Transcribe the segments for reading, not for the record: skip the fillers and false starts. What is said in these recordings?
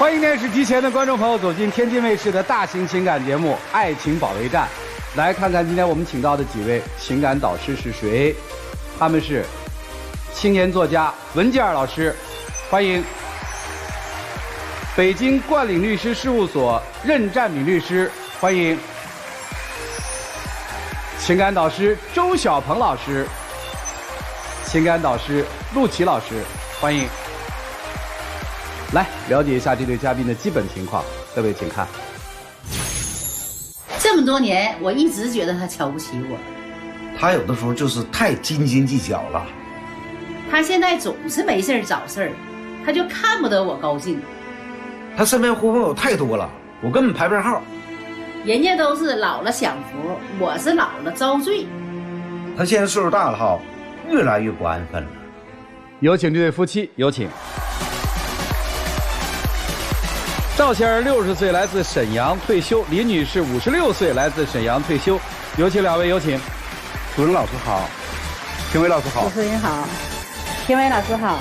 欢迎电视机前的观众朋友走进天津卫视的大型情感节目《爱情保卫战》，来看看今天我们请到的几位情感导师是谁？他们是青年作家文吉尔老师，欢迎；北京冠岭律师事务所任占敏律师，欢迎；情感导师周小鹏老师，情感导师陆琪老师，欢迎。来了解一下这对嘉宾的基本情况，各位请看。这么多年，我一直觉得他瞧不起我。他有的时候就是太斤斤计较了。他现在总是没事找事儿，他就看不得我高兴。他身边狐朋友太多了，我根本排不上号。人家都是老了享福，我是老了遭罪。他现在岁数大了哈，越来越不安分了。有请这对夫妻，有请。赵先生60岁，来自沈阳退休；李女士56岁，来自沈阳退休。有请两位，有请。主持人老师好，评委老师好。主持人好，评委老师好。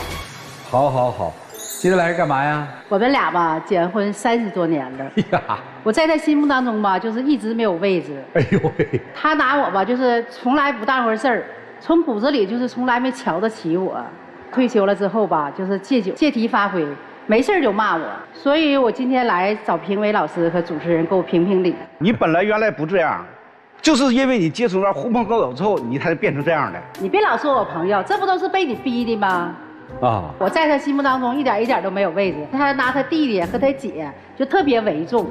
好，今天来是干嘛呀？我们俩吧，结婚30多年了。呀，我在他心目当中吧，就是一直没有位置。哎呦喂！他拿我吧，就是从来不当回事儿，从骨子里就是从来没瞧得起我。退休了之后吧，就是借酒借题发挥。没事就骂我，所以我今天来找评委老师和主持人给我评评理。你本来原来不这样，就是因为你接触到狐朋狗友之后，你才变成这样的。你别老说我朋友，这不都是被你逼的吗？啊！我在他心目当中一点都没有位置。他拿他弟弟和他姐就特别为重。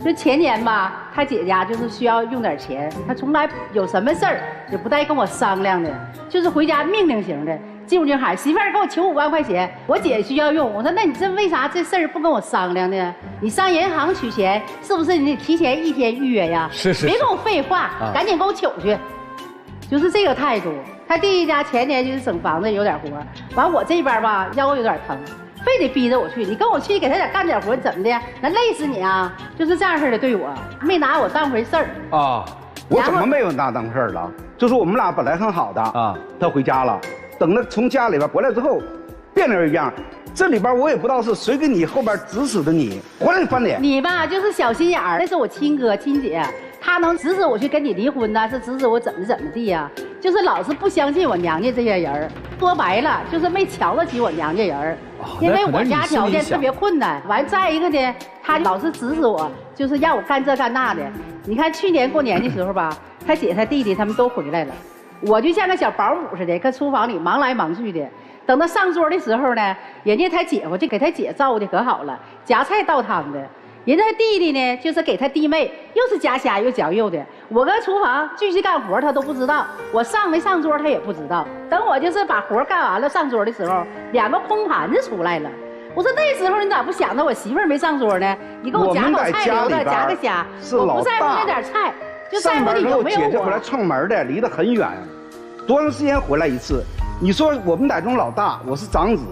就前年吧，他姐家就是需要用点钱，他从来有什么事儿也不带跟我商量的，就是回家命令型的。进屋就喊媳妇儿给我求5万块钱，我姐需要用。我说那你这为啥这事儿不跟我商量呢？你上银行取钱是不是你得提前1天预约呀？是，别跟我废话，赶紧给我取去。就是这个态度。他弟弟家前年就是整房子有点活，完我这边吧腰有点疼，非得逼着我去。你跟我去给他点干活怎么的？能累死你啊！就是这样式的对我，没拿我当回事儿啊。我怎么没有拿当事儿了？就是我们俩本来很好的啊，他回家了。等他从家里边回来之后，变了一样。这里边我也不知道是谁给你后边指使的你，回来翻脸。你吧就是小心眼儿，那是我亲哥亲姐，他能指使我去跟你离婚呢，是指使我怎么地呀？就是老是不相信我娘家这些人，说白了就是没瞧得起我娘家人，因为我家条件特别困难。完再一个呢，他老是指使我，就是让我干这干那的。你看去年过年的时候吧，他姐他弟弟他们都回来了。我就像个小保姆似的，搁厨房里忙来忙去的。等到上桌的时候呢，人家他姐夫就给他姐照顾的可好了，夹菜倒汤的。人家弟弟呢，就是给他弟妹又是夹虾又夹肉的。我搁厨房继续干活，他都不知道。我上没上桌，他也不知道。等我就是把活干完了上桌的时候，2个空盘子出来了。我说那时候你咋不想着我媳妇儿没上桌呢？你给我夹口菜留着，夹个虾，我不在乎那点菜。就在乎你有没有我。姐姐回来串门的，离得很远，多长时间回来一次？你说我们俩中老大，我是长子。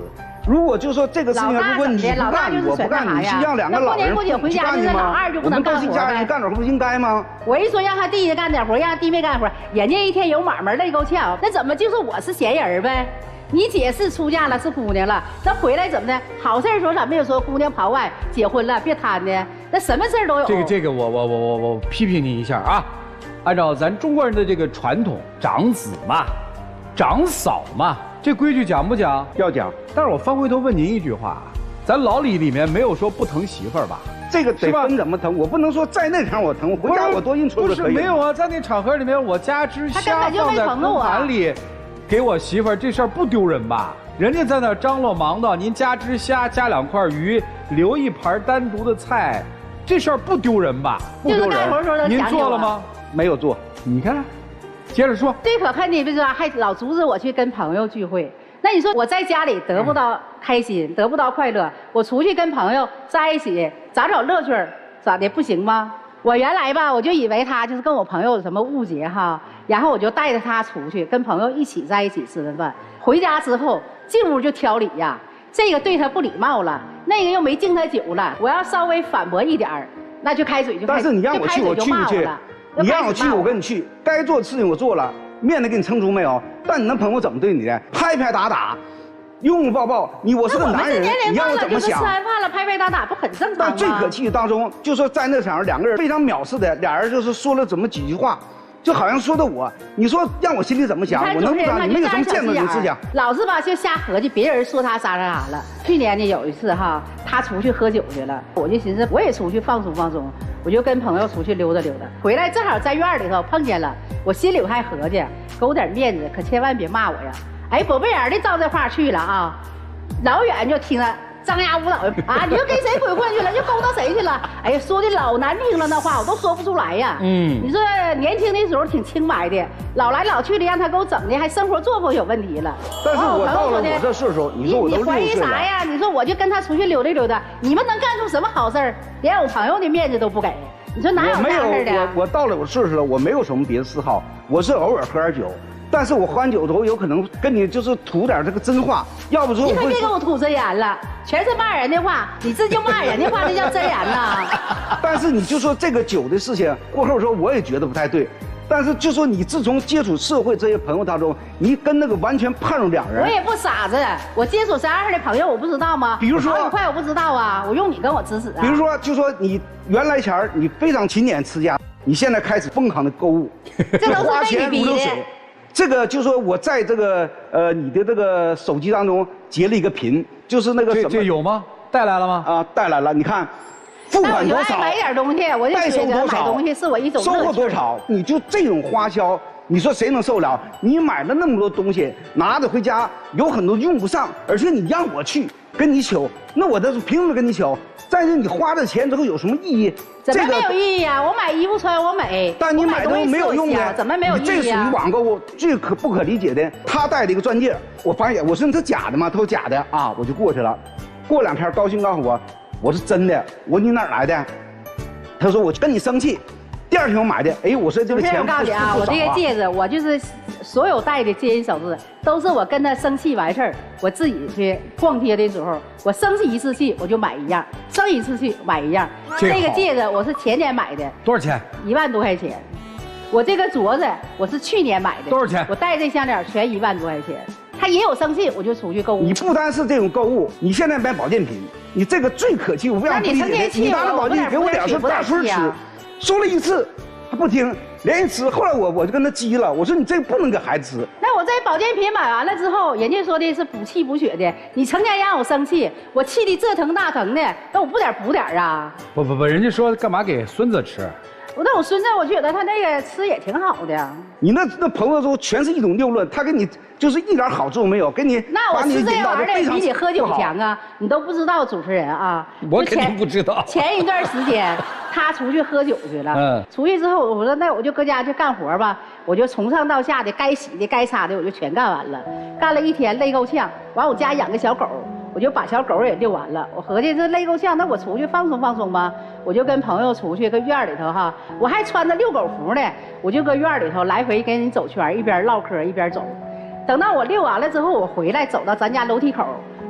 如果就说这个事情，如果你不干，我不干，你是让2个老人去干的吗？我们都是一家人，干点活不应该吗？我一说让他弟弟干点活，让他弟妹干活，人家一天有买卖累够呛，那怎么就说我是闲人呗？你姐是出嫁了，是姑娘了，那回来怎么的？好事说咋没有说姑娘跑外结婚了，别贪的，那什么事都有。这个我批评你一下啊，按照咱中国人的这个传统，长子嘛，长嫂嘛，这规矩讲不讲？要讲。但是我翻回头问您一句话，咱老李里面没有说不疼媳妇儿吧？这个得分怎么疼，我不能说在那场我疼，回家我多应酬就可以。不是没有啊，在那场合里面我夹只虾放在空盘里。给我媳妇儿这事儿不丢人吧？人家在那张罗忙叨，您夹只虾，夹2块鱼，留一盘单独的菜，这事儿不丢人吧？不丢人。您做了吗？没有做。你看，接着说。最可恨的就是还老阻止我去跟朋友聚会。那你说我在家里得不到开心，得不到快乐，我出去跟朋友在一起找乐趣，咋的不行吗？我原来吧，我就以为他就是跟我朋友有什么误解哈。然后我就带着他出去，跟朋友一起在一起吃顿饭。回家之后进屋就挑理呀，这个对他不礼貌了，那个又没敬他酒了。我要稍微反驳一点那就开嘴就开。但是你让我去，我去不去？你让我去，我跟你去。该做的事情我做了，面子给你撑出没有？但你那朋友怎么对你的？拍拍打打，拥拥抱抱，我是个男人，你让我怎么想？吃完饭了，拍拍打打，不很正常吗？但最可气的当中，就说在那场上两个人非常藐视的，俩人就是说了怎么几句话，就好像说的我，你说让我心里怎么想？我能不能？你没有什么见识性思想，老是吧就瞎合计，别人说他啥了。去年呢有一次哈，他出去喝酒去了，我就寻思我也出去放松放松，我就跟朋友出去溜达溜达，回来正好在院里头碰见了，我心里还合计，给我点面子，可千万别骂我呀。哎，宝贝眼的照这话去了啊，老远就听着张牙舞爪啊，你又跟谁鬼混去了？又勾搭谁去了？哎呀，说的老难听了，那话我都说不出来呀。你说年轻的时候挺清白的，老来老去的让他给我整的，还生活作风有问题了。但是我到了我这岁数，你说我都60岁了。你怀疑啥呀？你说我就跟他出去溜达溜达，你们能干出什么好事儿？连我朋友的面子都不给。你说哪有这样事的？我到了我岁数了，我没有什么别的嗜好，我是偶尔喝点酒。但是我喝完酒之后，有可能跟你就是吐点这个真话，要不说你可别给我吐真言了，全是骂人的话，你这就骂人的话，这叫真言呐。但是你就说这个酒的事情过后说，我也觉得不太对。但是就说你自从接触社会这些朋友当中，你跟那个完全判若两人。我也不傻子，我接触啥样的朋友我不知道吗？比如说，好快我不知道啊，我用你跟我指使啊。比如说，就说你原来前你非常勤俭持家，你现在开始疯狂的购物，这都是花钱如流水。这个就说我在这个你的这个手机当中截了一个屏，就是那个什么这有吗？带来了吗？啊，带来了，你看，付款多少，买点东西，我就觉得买东西是我一种收获多少，你就这种花销，你说谁能受了？你买了那么多东西，拿着回家有很多用不上，而且你让我去跟你求，那我这是凭什么跟你求？再者，你花这钱之后有什么意义？怎么没有意义呀？我买衣服穿我美，但你买东西没有用的，怎么没有意义呀？这属于网购最不可理解的。他戴了一个钻戒，我发现我说这假的吗？他说假的啊，我就过去了。过2天高兴告诉我是真的。我说你哪来的？他说我跟你生气。第2天我买的，哎，我说这个钱我告诉你啊，我这个戒指，我就是所有戴的金银首饰，都是我跟他生气完事儿，我自己去逛街的时候，我生气一次气我就买一样，生一次气买一样。这个戒指我是前年买的，多少钱？1万多块钱。我这个镯子我是去年买的，多少钱？我戴这项链全1万多块钱。他也有生气，我就出去购物。你不单是这种购物，你现在买保健品，你这个最可气，我非常不理解。你拿着保健品给我2岁大孙吃。说了1次，他不听，连夜吃。后来我就跟他急了，我说你这个不能给孩子吃。那我这保健品买完了之后，人家说的是补气补血的，你成天让我生气，我气的这疼那疼的，那我补点啊。不，人家说干嘛给孙子吃？那我孙子，我觉得他那个吃也挺好的。你那朋友说全是一种谬论，他给你就是一点好处没有，给你那我吃这玩意儿比你喝酒强啊！你都不知道，主持人啊，我肯定不知道。前一段时间他出去喝酒去了，出去之后我说那我就搁家去干活吧，我就从上到下的该洗的该擦的我就全干完了，干了1天累够呛。完我家养个小狗。我就把小狗也遛完了，我合计这累够呛，那我出去放松放松吧。我就跟朋友出去，搁院里头哈，我还穿着遛狗服呢，我就搁院里头来回跟人走圈，一边唠嗑一边走。等到我遛完了之后，我回来走到咱家楼梯口，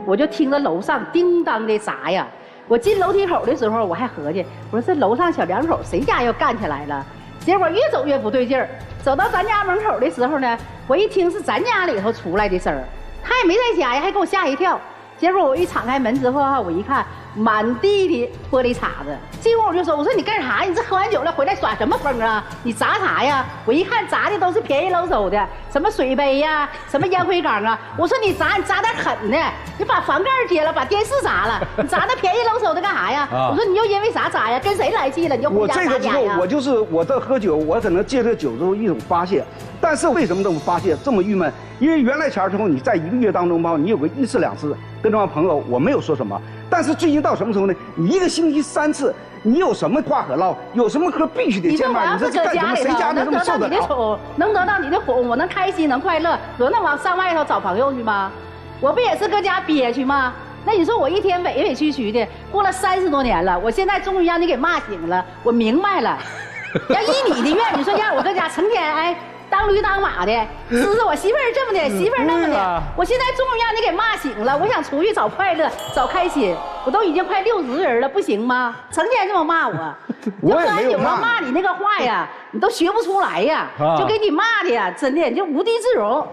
我就听着楼上叮当的砸呀。我进楼梯口的时候，我还合计，我说这楼上小两口谁家又干起来了？结果越走越不对劲儿，走到咱家门口的时候呢，我一听是咱家里头出来的声儿，他也没在家呀，还给我吓一跳。结果我一敞开门之后哈，我一看满地的玻璃碴子，进屋我就说：“我说你干啥？你这喝完酒了回来耍什么疯啊？你砸啥呀？”我一看砸的都是便宜搂手的，什么水杯呀，什么烟灰缸啊。我说你砸点狠的，你把房盖揭了，把电视砸了，你砸那便宜搂手的干啥呀？我说你又因为啥砸呀？跟谁来气了？你就回家砸家呀？我这喝酒，我可能借这个酒之后一种发泄。但是为什么这么发泄这么郁闷？因为原来前之后你在1个月当中吧，你有个1次2次跟这帮朋友，我没有说什么。但是最近到什么时候呢？你1个星期3次，你有什么话可唠？有什么嗑必须得见面。你说干什么？谁家能这么受得了？能得到你的哄，我能开心能快乐，可能往上外头找朋友去吗？我不也是搁家憋屈吗？那你说我一天委委屈屈的，过了30多年了，我现在终于让你给骂醒了，我明白了。要依你的愿，你说让我搁家成天当驴当马的，支着我媳妇儿这么的，媳妇儿那么的。我现在终于让你给骂醒了，我想出去找快乐，找开心。我都已经快60人了，不行吗？成天这么骂我，我也没有骂你那个话呀，你都学不出来呀，就给你骂的呀，真的就无地自容。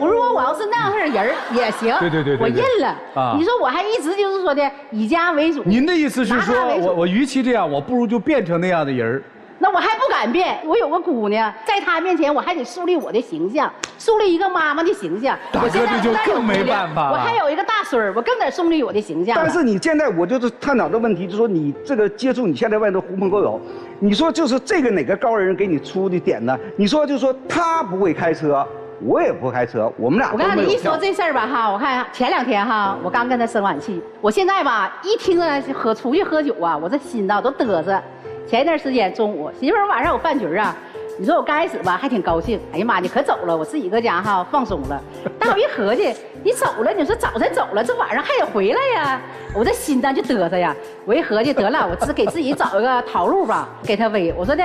如果我要是那样式的人也行，对，我认了。你说我还一直就是说的以家为主。您的意思是说我与其这样，我不如就变成那样的人。那我还不敢变，我有个姑娘，在她面前我还得树立我的形象，树立一个妈妈的形象。大哥这就更没办法了。我还有一个大孙儿，我更得树立我的形象。但是你现在我就是探讨的问题，就是说你这个接触你现在外头狐朋狗友，你说就是这个哪个高人给你出的点呢？你说就是说他不会开车，我也不会开车，我们俩都没有票。我告诉你一说这事儿吧哈，我看前2天哈，我刚跟他生完气，我现在吧一听着出去喝酒啊，我这心呐都嘚瑟。前一段时间中午，媳妇儿晚上有饭局啊，你说我刚开始吧还挺高兴，哎呀妈，你可走了，我自己搁家哈放松了。但我一合计，你走了，你说早晨走了，这晚上还得回来呀，我这心呢就嘚瑟呀。我一合计得了，我只给自己找一个逃路吧，给他威。我说的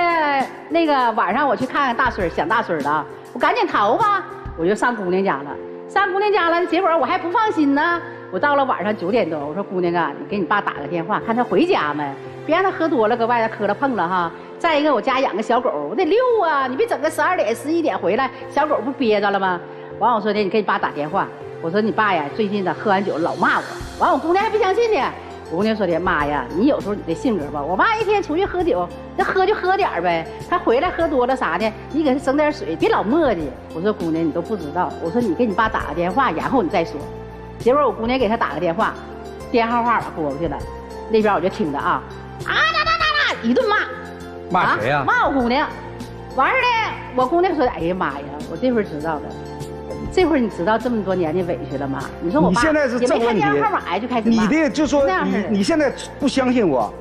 那个晚上我去看看大孙儿，想大孙儿了，我赶紧逃吧，我就上姑娘家了。上姑娘家了，结果我还不放心呢。我到了晚上9点多，我说姑娘啊，你给你爸打个电话，看他回家没，别让他喝多了搁外头磕了碰了哈。再一个，我家养个小狗，我得遛啊，你别整个12点11点回来，小狗不憋着了吗？完我说的，你给你爸打电话，我说你爸呀，最近呢喝完酒老骂我。完我姑娘还不相信呢，我姑娘说的，妈呀，你有时候你的性格吧，我爸一天出去喝酒，那喝就喝点呗，他回来喝多了啥的，你给他整点水，别老磨叽。我说姑娘你都不知道，我说你给你爸打个电话，然后你再说。结果我姑娘给他打个电话，电话我拨过去了，那边我就听着啊一顿骂，骂谁呀？骂我姑娘。完事儿呢，我姑娘说，哎呀妈呀，我这会儿知道了，这会儿你知道这么多年的委屈了吗？你说我爸你现在是这个问题，也没看电话号码就开始骂。你的就说你现在不相信我，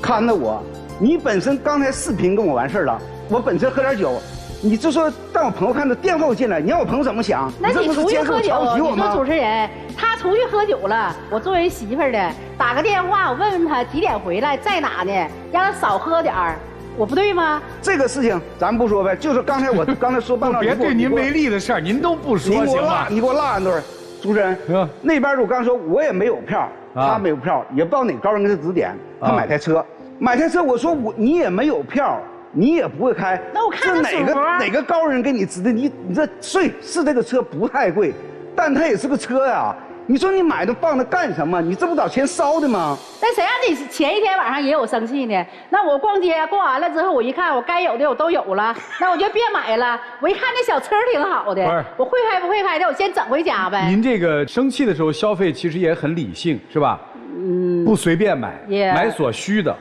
看着我，你本身刚才视频跟我完事儿了，我本身喝点酒。你就说让我朋友看到电话我进来，你让我朋友怎么想？那你出去喝酒，你说主持人，他出去喝酒了，我作为媳妇儿的打个电话，我问问他几点回来，在哪呢？让他少喝点儿，我不对吗？这个事情咱不说呗，就是刚才我刚才说半道，别对您没利的事儿您都不说行吗？你给我拉安顿，主持人，那边我刚说我也没有票，他没有票，也不知道哪高人给他指点，他买台车，我说你也没有票。你也不会开，那我看哪个高人给你指的？你这是这个车不太贵，但它也是个车呀。你说你买的放着干什么？你这不找钱烧的吗？那谁让你前一天晚上也有生气呢？那我逛街逛完了之后，我一看我该有的我都有了，那我就别买了。我一看那小车挺好的，我会开不会开的，我先整回家呗。您这个生气的时候消费其实也很理性，是吧？不随便买，买所需的。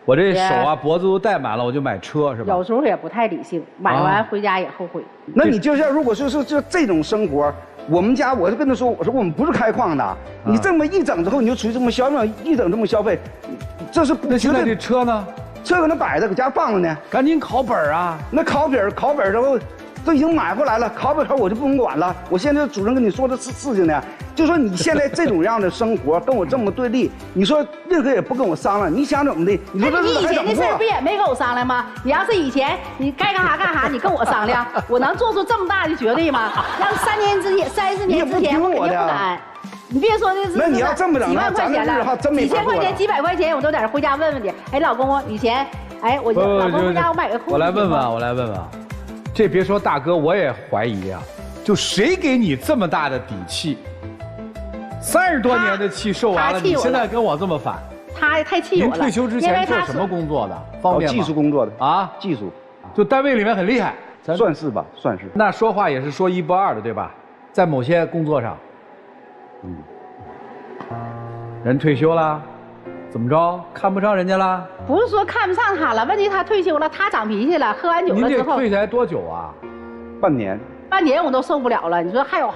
我这手啊脖子都戴满了，我就买车是吧？有时候也不太理性，买完回家也后悔。那你就像如果说是就这种生活，我们家我就跟他说，我说我们不是开矿的，你这么一整之后你就出去这么消费，一整这么消费，这是那现在这车呢？车搁那摆着，搁家放着呢。赶紧考本啊！那考本然后都已经买回来了，考本我就不能管了。我现在主任跟你说的事情呢，就说你现在这种样的生活跟我这么对立，你说任何也不跟我商量，你想怎么的？你说这你以前的事儿不也没跟我商量吗？你要是以前你该干啥干啥，你跟我商量，我能做出这么大的决定吗？要是30年之前我肯定不敢。你别说这是，那你要这么整，几万块钱了，几千块钱、几百块钱，我都在这回家问问去。哎，老公，以前，哎，我老公回家我买个裤子。我来问问。这别说大哥，我也怀疑啊，就谁给你这么大的底气？30多年的气受完了，你现在跟我这么反？他太气我了。您退休之前做什么工作的？方便吗？技术工作的啊，技术，就单位里面很厉害，算是吧，算是。那说话也是说一不二的，对吧？在某些工作上，人退休了。怎么着？看不上人家了？不是说看不上他了，问题他退休了，他长脾气了，喝完酒了之后。您这退下来多久啊？半年。半年我都受不了了。你说还有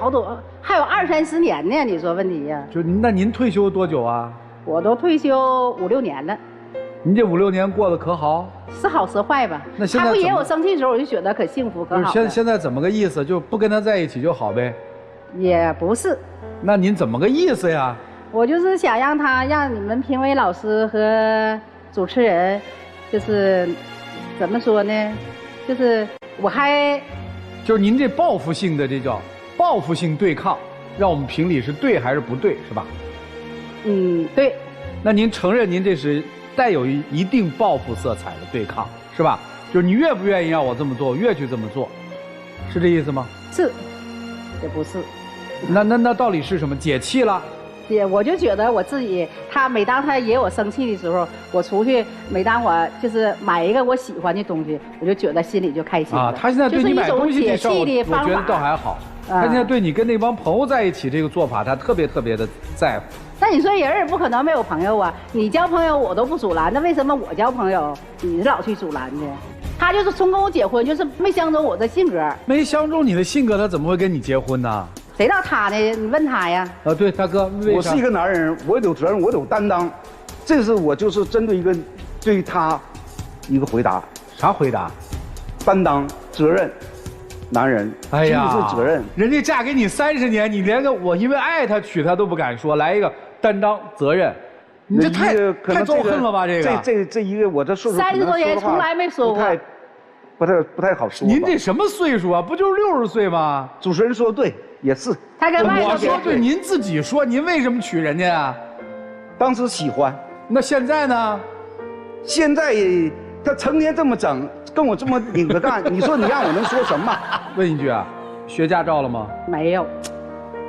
还有20、30年呢？你说问题呀？就那您退休多久啊？我都退休5、6年了。您这5、6年过得可好？是好是坏吧？那现在他不也有生气的时候，我就觉得可幸福可好。现在怎么个意思？就不跟他在一起就好呗？也不是。那您怎么个意思呀？我就是想让你们评委老师和主持人，就是怎么说呢？就是我还就是您这报复性的，这叫报复性对抗，让我们评理是对还是不对，是吧？对。那您承认您这是带有一定报复色彩的对抗，是吧？就是你越不愿意让我这么做，我越去这么做，是这意思吗？是，也不是。那到底是什么？解气了？我就觉得我自己，每当他惹我生气的时候，我出去，每当我就是买一个我喜欢的东西，我就觉得心里就开心了。啊，他现在对你买东西这事儿，我觉得倒还好。他现在对你跟那帮朋友在一起这个做法，他特别的在乎。那你说人不可能没有朋友啊？你交朋友我都不阻拦，那为什么我交朋友你老去阻拦呢？他就是从跟我结婚，就是没相中我的性格。没相中你的性格，他怎么会跟你结婚呢？谁知道他呢？你问他呀。对，大哥，我是一个男人，我有责任，我有担当，这是我就是针对对他一个回答。啥回答？担当、责任。男人，哎呀，是责任。人家嫁给你30年，你连个我因为爱他娶她都不敢说，来一个担当责任，你这太招恨了吧？这一个我这岁数30多年从来没说过，不太好说。您这什么岁数啊？不就是60岁吗？主持人说对，也是。他跟外我说对，您自己说，您为什么娶人家啊？当时喜欢。那现在呢？现在他成天这么整。跟我这么拧着干，你说你让我能说什么？问一句啊，学驾照了吗？没有。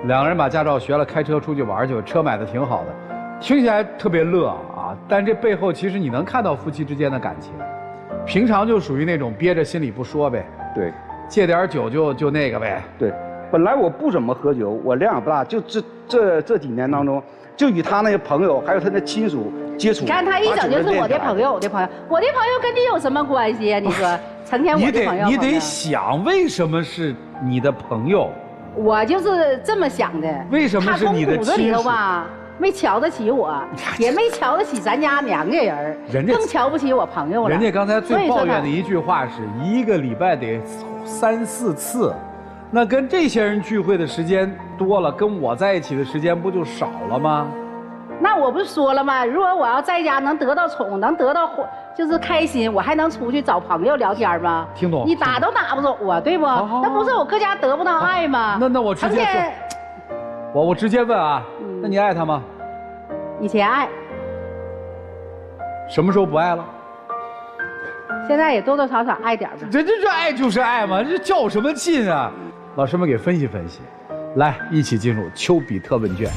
2个人把驾照学了，开车出去玩去，车买的挺好的，听起来特别乐啊。但这背后其实你能看到夫妻之间的感情，平常就属于那种憋着心里不说呗。对，借点酒就那个呗。对，本来我不怎么喝酒，我量也不大，就这几年当中，就与他那些朋友还有他的亲属。接触，你看他一整就是我的朋友，我的朋友跟你有什么关系啊？你说成天我的朋友，你得想为什么是你的朋友？我就是这么想的。为什么是你的亲属？他从骨子里头吧，没瞧得起我，也没瞧得起咱家娘家人，更瞧不起我朋友了。人家刚才最抱怨的一句话是1个礼拜得3、4次，那跟这些人聚会的时间多了，跟我在一起的时间不就少了吗？那我不是说了吗？如果我要在家能得到宠，能得到就是开心，我还能出去找朋友聊天吗？听懂？你打都打不走我，对不？那不是我搁家得不到爱吗？那我直接说，我直接问啊，那你爱他吗？以前爱。什么时候不爱了？现在也多多少少爱点吧。这爱就是爱嘛，这较什么劲啊？老师们给分析分析，来一起进入丘比特问卷。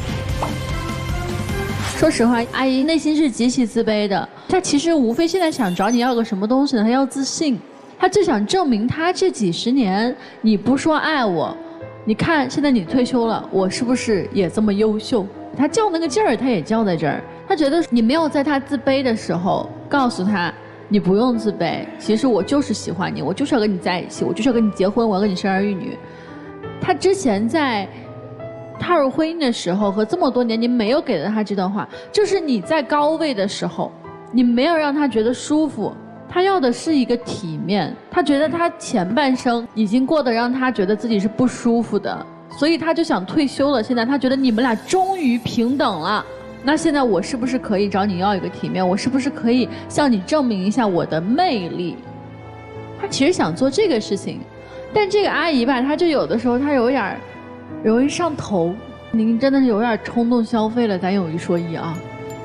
说实话，阿姨内心是极其自卑的。她其实无非现在想找你要个什么东西呢？她要自信，她就想证明她这几10年你不说爱我，你看现在你退休了，我是不是也这么优秀？她较那个劲儿，她也较在这儿。她觉得你没有在她自卑的时候告诉她，你不用自卑，其实我就是喜欢你，我就是要跟你在一起，我就是要跟你结婚，我要跟你生儿育女。她之前在踏入婚姻的时候和这么多年，你没有给了他这段话，就是你在高位的时候，你没有让他觉得舒服。他要的是一个体面，他觉得他前半生已经过得让他觉得自己是不舒服的，所以他就想退休了。现在他觉得你们俩终于平等了，那现在我是不是可以找你要一个体面？我是不是可以向你证明一下我的魅力？他其实想做这个事情，但这个阿姨吧，她就有的时候她有点容易上头，您真的是有点冲动消费了，咱有一说一啊，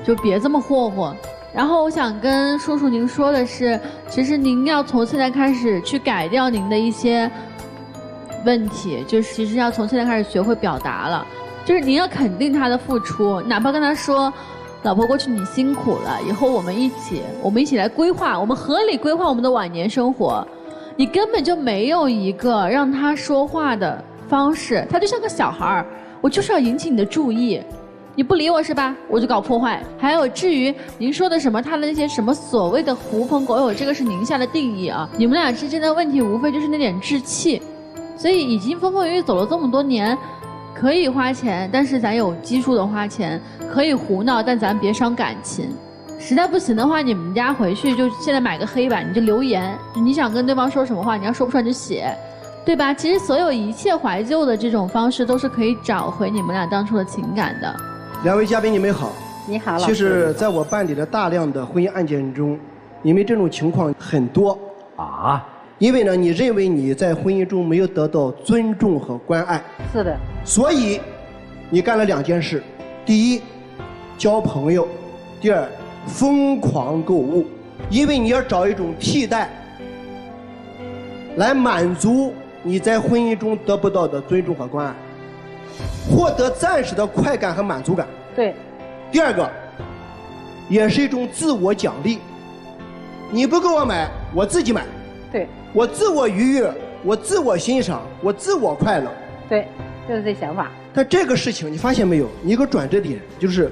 就别这么霍霍。然后我想跟叔叔您说的是，其实您要从现在开始去改掉您的一些问题，就是其实要从现在开始学会表达了，就是您要肯定他的付出，哪怕跟他说，老婆过去你辛苦了，以后我们一起来规划，我们合理规划我们的晚年生活。你根本就没有一个让他说话的方式，他就像个小孩儿，我就是要引起你的注意，你不理我是吧？我就搞破坏。还有至于您说的什么，他的那些什么所谓的狐朋狗友，这个是您下的定义啊。你们俩之间的问题无非就是那点志气，所以已经风风雨雨走了这么多年，可以花钱，但是咱有基数的花钱，可以胡闹，但咱别伤感情。实在不行的话，你们家回去就现在买个黑板，你就留言，你想跟对方说什么话，你要说不出来就写，对吧？其实所有一切怀旧的这种方式，都是可以找回你们俩当初的情感的。两位嘉宾，你们好。你好，老师。其实，在我办理的大量的婚姻案件中，因为这种情况很多。啊？因为呢，你认为你在婚姻中没有得到尊重和关爱。是的。所以，你干了2件事：第一，交朋友；第二，疯狂购物。因为你要找一种替代，来满足你在婚姻中得不到的尊重和关爱，获得暂时的快感和满足感。对。第二个，也是一种自我奖励。你不给我买，我自己买。对。我自我愉悦，我自我欣赏，我自我快乐。对，就是这想法。但这个事情你发现没有？一个转折点就是，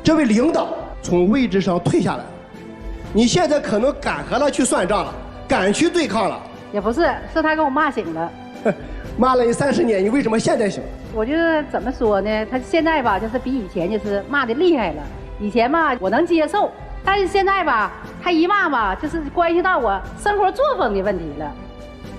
这位领导从位置上退下来了。你现在可能敢和他去算账了，敢去对抗了。也不是，是他给我骂醒了。骂了你30年，你为什么现在醒？我觉得怎么说呢？他现在吧，就是比以前就是骂的厉害了。以前吧，我能接受，但是现在吧，他一骂吧，就是关系到我生活作风的问题了，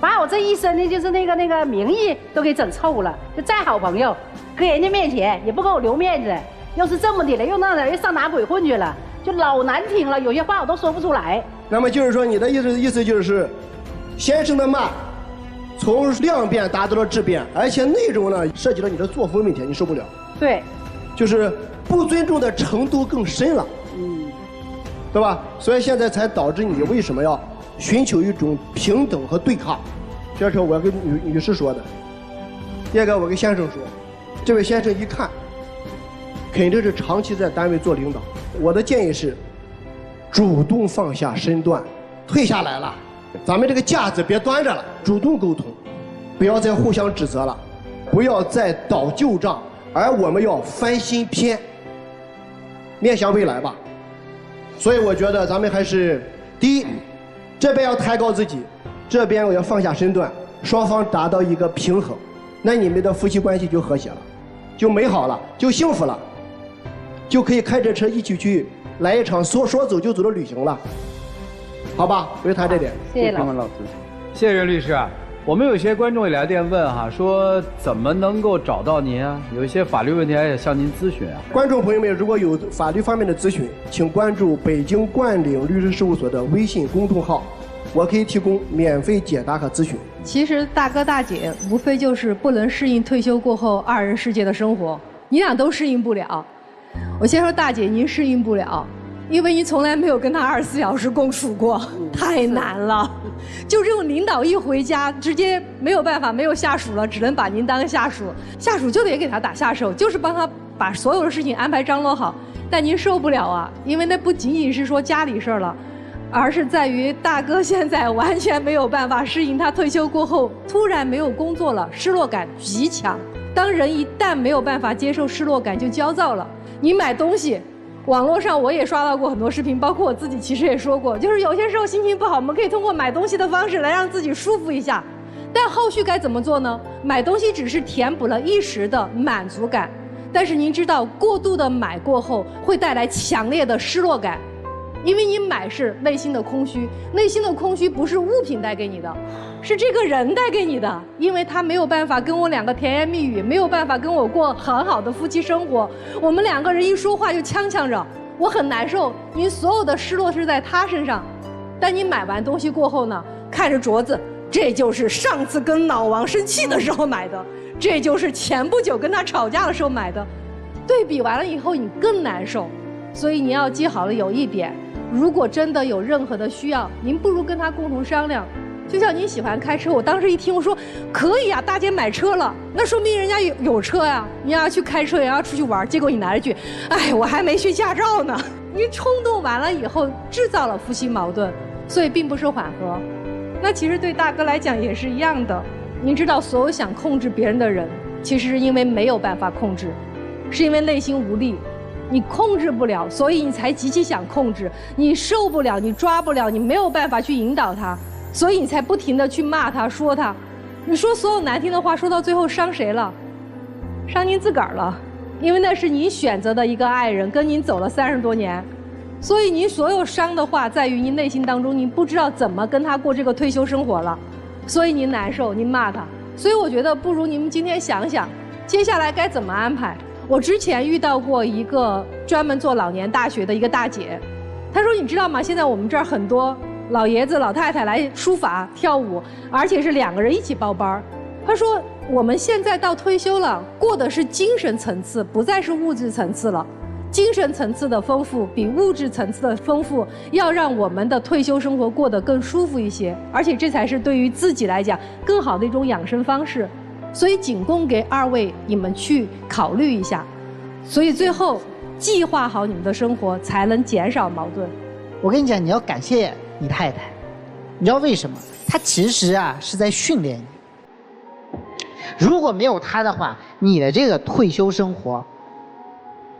把我这一身的就是那个名义都给整臭了。就再好朋友，搁人家面前也不给我留面子，要是这么的了，又让人上哪鬼混去了，就老难听了，有些话我都说不出来。那么就是说，你的意思就是，先生的骂，从量变达到了质变，而且内容呢涉及到你的作风问题，你受不了。对，就是不尊重的程度更深了，对吧？所以现在才导致你为什么要寻求一种平等和对抗。这是我跟女士说的。第二个，我跟先生说，这位先生一看，肯定是长期在单位做领导。我的建议是，主动放下身段，退下来了。咱们这个架子别端着了，主动沟通，不要再互相指责了，不要再倒旧账，而我们要翻新篇，面向未来吧。所以我觉得咱们还是第一，这边要抬高自己，这边我要放下身段，双方达到一个平衡，那你们的夫妻关系就和谐了，就美好了，就幸福了，就可以开着车一起去来一场说走就走的旅行了。好吧，我就谈这点。谢谢老师，谢谢任律师。我们有些观众也来电问哈，说怎么能够找到您啊？有一些法律问题还想向您咨询啊。观众朋友们，如果有法律方面的咨询，请关注北京冠岭律师事务所的微信公众号，我可以提供免费解答和咨询。其实大哥大姐无非就是不能适应退休过后2人世界的生活，你俩都适应不了。我先说大姐，您适应不了。因为你从来没有跟他24小时共处过，太难了。就这种领导一回家，直接没有办法，没有下属了，只能把您当下属，下属就得给他打下手，就是帮他把所有的事情安排张罗好。但您受不了啊，因为那不仅仅是说家里事儿了，而是在于大哥现在完全没有办法适应他退休过后突然没有工作了，失落感极强。当人一旦没有办法接受失落感，就焦躁了。你买东西。网络上我也刷到过很多视频，包括我自己其实也说过，就是有些时候心情不好，我们可以通过买东西的方式来让自己舒服一下，但后续该怎么做呢？买东西只是填补了一时的满足感，但是您知道过度的买过后会带来强烈的失落感，因为你买是内心的空虚，内心的空虚不是物品带给你的，是这个人带给你的，因为他没有办法跟我2个甜言蜜语，没有办法跟我过很好的夫妻生活，我们2个人一说话就呛着，我很难受。您所有的失落是在他身上，但你买完东西过后呢，看着镯子，这就是上次跟老王生气的时候买的，这就是前不久跟他吵架的时候买的，对比完了以后你更难受。所以你要记好了有一点，如果真的有任何的需要，您不如跟他共同商量。就像您喜欢开车，我当时一听我说可以啊，大姐买车了，那说明人家有车呀，你要去开车也要出去玩，结果你来了句，哎，我还没学驾照呢。您冲动完了以后制造了夫妻矛盾，所以并不是缓和。那其实对大哥来讲也是一样的，您知道所有想控制别人的人，其实是因为没有办法控制，是因为内心无力，你控制不了，所以你才极其想控制，你受不了，你抓不了，你没有办法去引导他，所以你才不停地去骂他说他，你说所有难听的话，说到最后伤谁了？伤您自个儿了，因为那是您选择的一个爱人，跟您走了30多年，所以您所有伤的话在于您内心当中，您不知道怎么跟他过这个退休生活了，所以您难受，您骂他。所以我觉得不如你们今天想想，接下来该怎么安排。我之前遇到过一个专门做老年大学的一个大姐，她说你知道吗？现在我们这儿很多老爷子老太太来书法跳舞，而且是2个人一起报班。他说我们现在到退休了，过的是精神层次，不再是物质层次了。精神层次的丰富比物质层次的丰富，要让我们的退休生活过得更舒服一些，而且这才是对于自己来讲更好的一种养生方式。所以仅供给2位你们去考虑一下。所以最后计划好你们的生活，才能减少矛盾。我跟你讲，你要感谢你太太，你知道为什么？她其实啊是在训练你。如果没有她的话，你的这个退休生活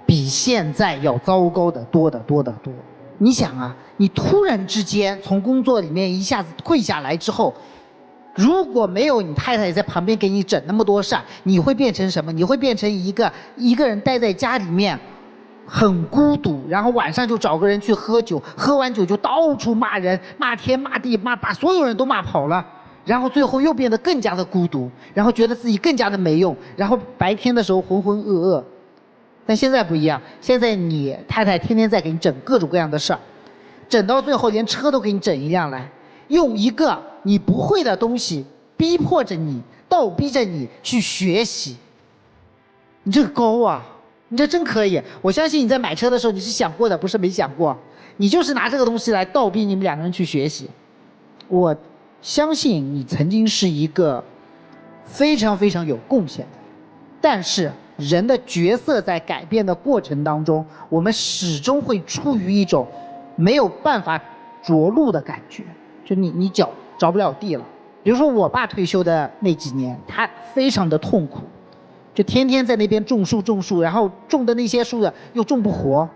比现在要糟糕的多得多得多。你想啊，你突然之间从工作里面一下子退下来之后，如果没有你太太在旁边给你整那么多事儿，你会变成什么？你会变成一个人待在家里面很孤独，然后晚上就找个人去喝酒，喝完酒就到处骂人，骂天骂地，把所有人都骂跑了，然后最后又变得更加的孤独，然后觉得自己更加的没用，然后白天的时候浑浑噩噩。但现在不一样，现在你太太天天在给你整各种各样的事儿，整到最后连车都给你整一辆来，用一个你不会的东西逼迫着你，倒逼着你去学习。你这个高啊，你这真可以。我相信你在买车的时候你是想过的，不是没想过。你就是拿这个东西来倒逼你们2个人去学习。我相信你曾经是一个非常非常有贡献的，但是人的角色在改变的过程当中，我们始终会处于一种没有办法着陆的感觉，就你脚着不了地了。比如说我爸退休的那几年，他非常的痛苦，就天天在那边种树，然后种的那些树又种不活，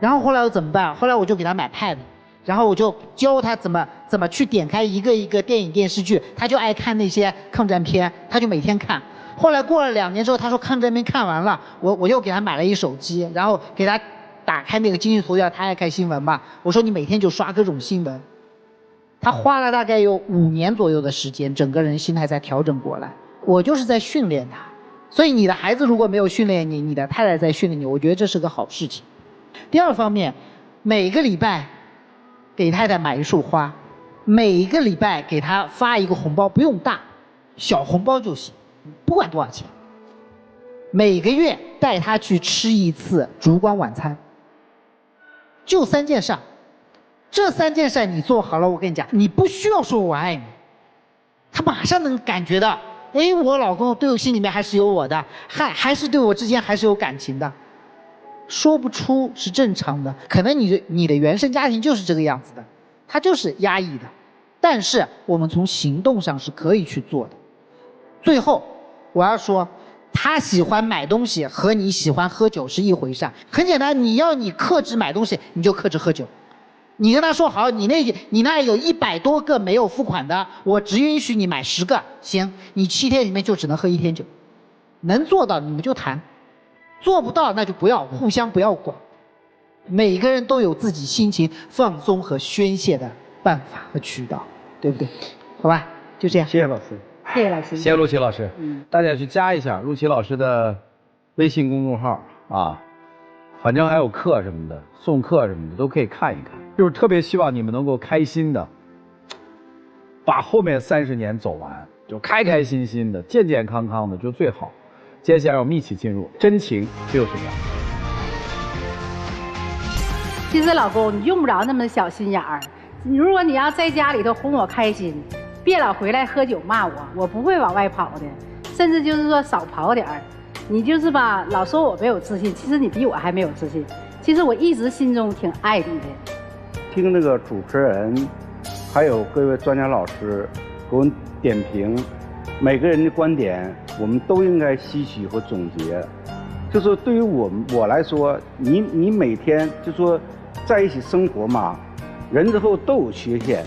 然后后来我怎么办？后来我就给他买 pad， 然后我就教他怎么去点开一个一个电影电视剧，他就爱看那些抗战片，他就每天看。后来过了2年之后，他说抗战片看完了，我又给他买了一手机，然后给他打开那个经济头条，他爱看新闻嘛，我说你每天就刷各种新闻。他花了大概有5年左右的时间，整个人心态才调整过来。我就是在训练他，所以你的孩子如果没有训练你，你的太太在训练你，我觉得这是个好事情。第2方面，每个礼拜给太太买一束花，每个礼拜给她发一个红包，不用大，小红包就行，不管多少钱。每个月带她去吃一次烛光晚餐，就3件事。这3件事你做好了，我跟你讲，你不需要说我爱你，他马上能感觉到，哎，我老公对我心里面还是有我的，还是对我之间还是有感情的。说不出是正常的，可能你的原生家庭就是这个样子的，他就是压抑的，但是我们从行动上是可以去做的。最后我要说，他喜欢买东西和你喜欢喝酒是一回事。很简单，你克制买东西，你就克制喝酒。你跟他说好，你那有100多个没有付款的，我只允许你买10个，行，你7天里面就只能喝1天酒。能做到你们就谈，做不到那就不要互相不要管。每个人都有自己心情放松和宣泄的办法和渠道，对不对？好吧，就这样。谢谢老师。谢谢老师。谢谢陆琪老师。大家去加一下陆琪老师的微信公众号啊，反正还有课什么的，送课什么的都可以看一看。就是特别希望你们能够开心的把后面30年走完，就开开心心的、健健康康的就最好。接下来我们一起进入真情60秒。其实老公，你用不着那么小心眼儿。如果你要在家里头哄我开心，别老回来喝酒骂我，我不会往外跑的，甚至就是说少跑点儿。你就是吧，老说我没有自信，其实你比我还没有自信。其实我一直心中挺爱你的。听这个主持人，还有各位专家老师给我们点评，每个人的观点，我们都应该吸取和总结。就说对于我来说，你每天就说在一起生活嘛，人之后都有缺陷，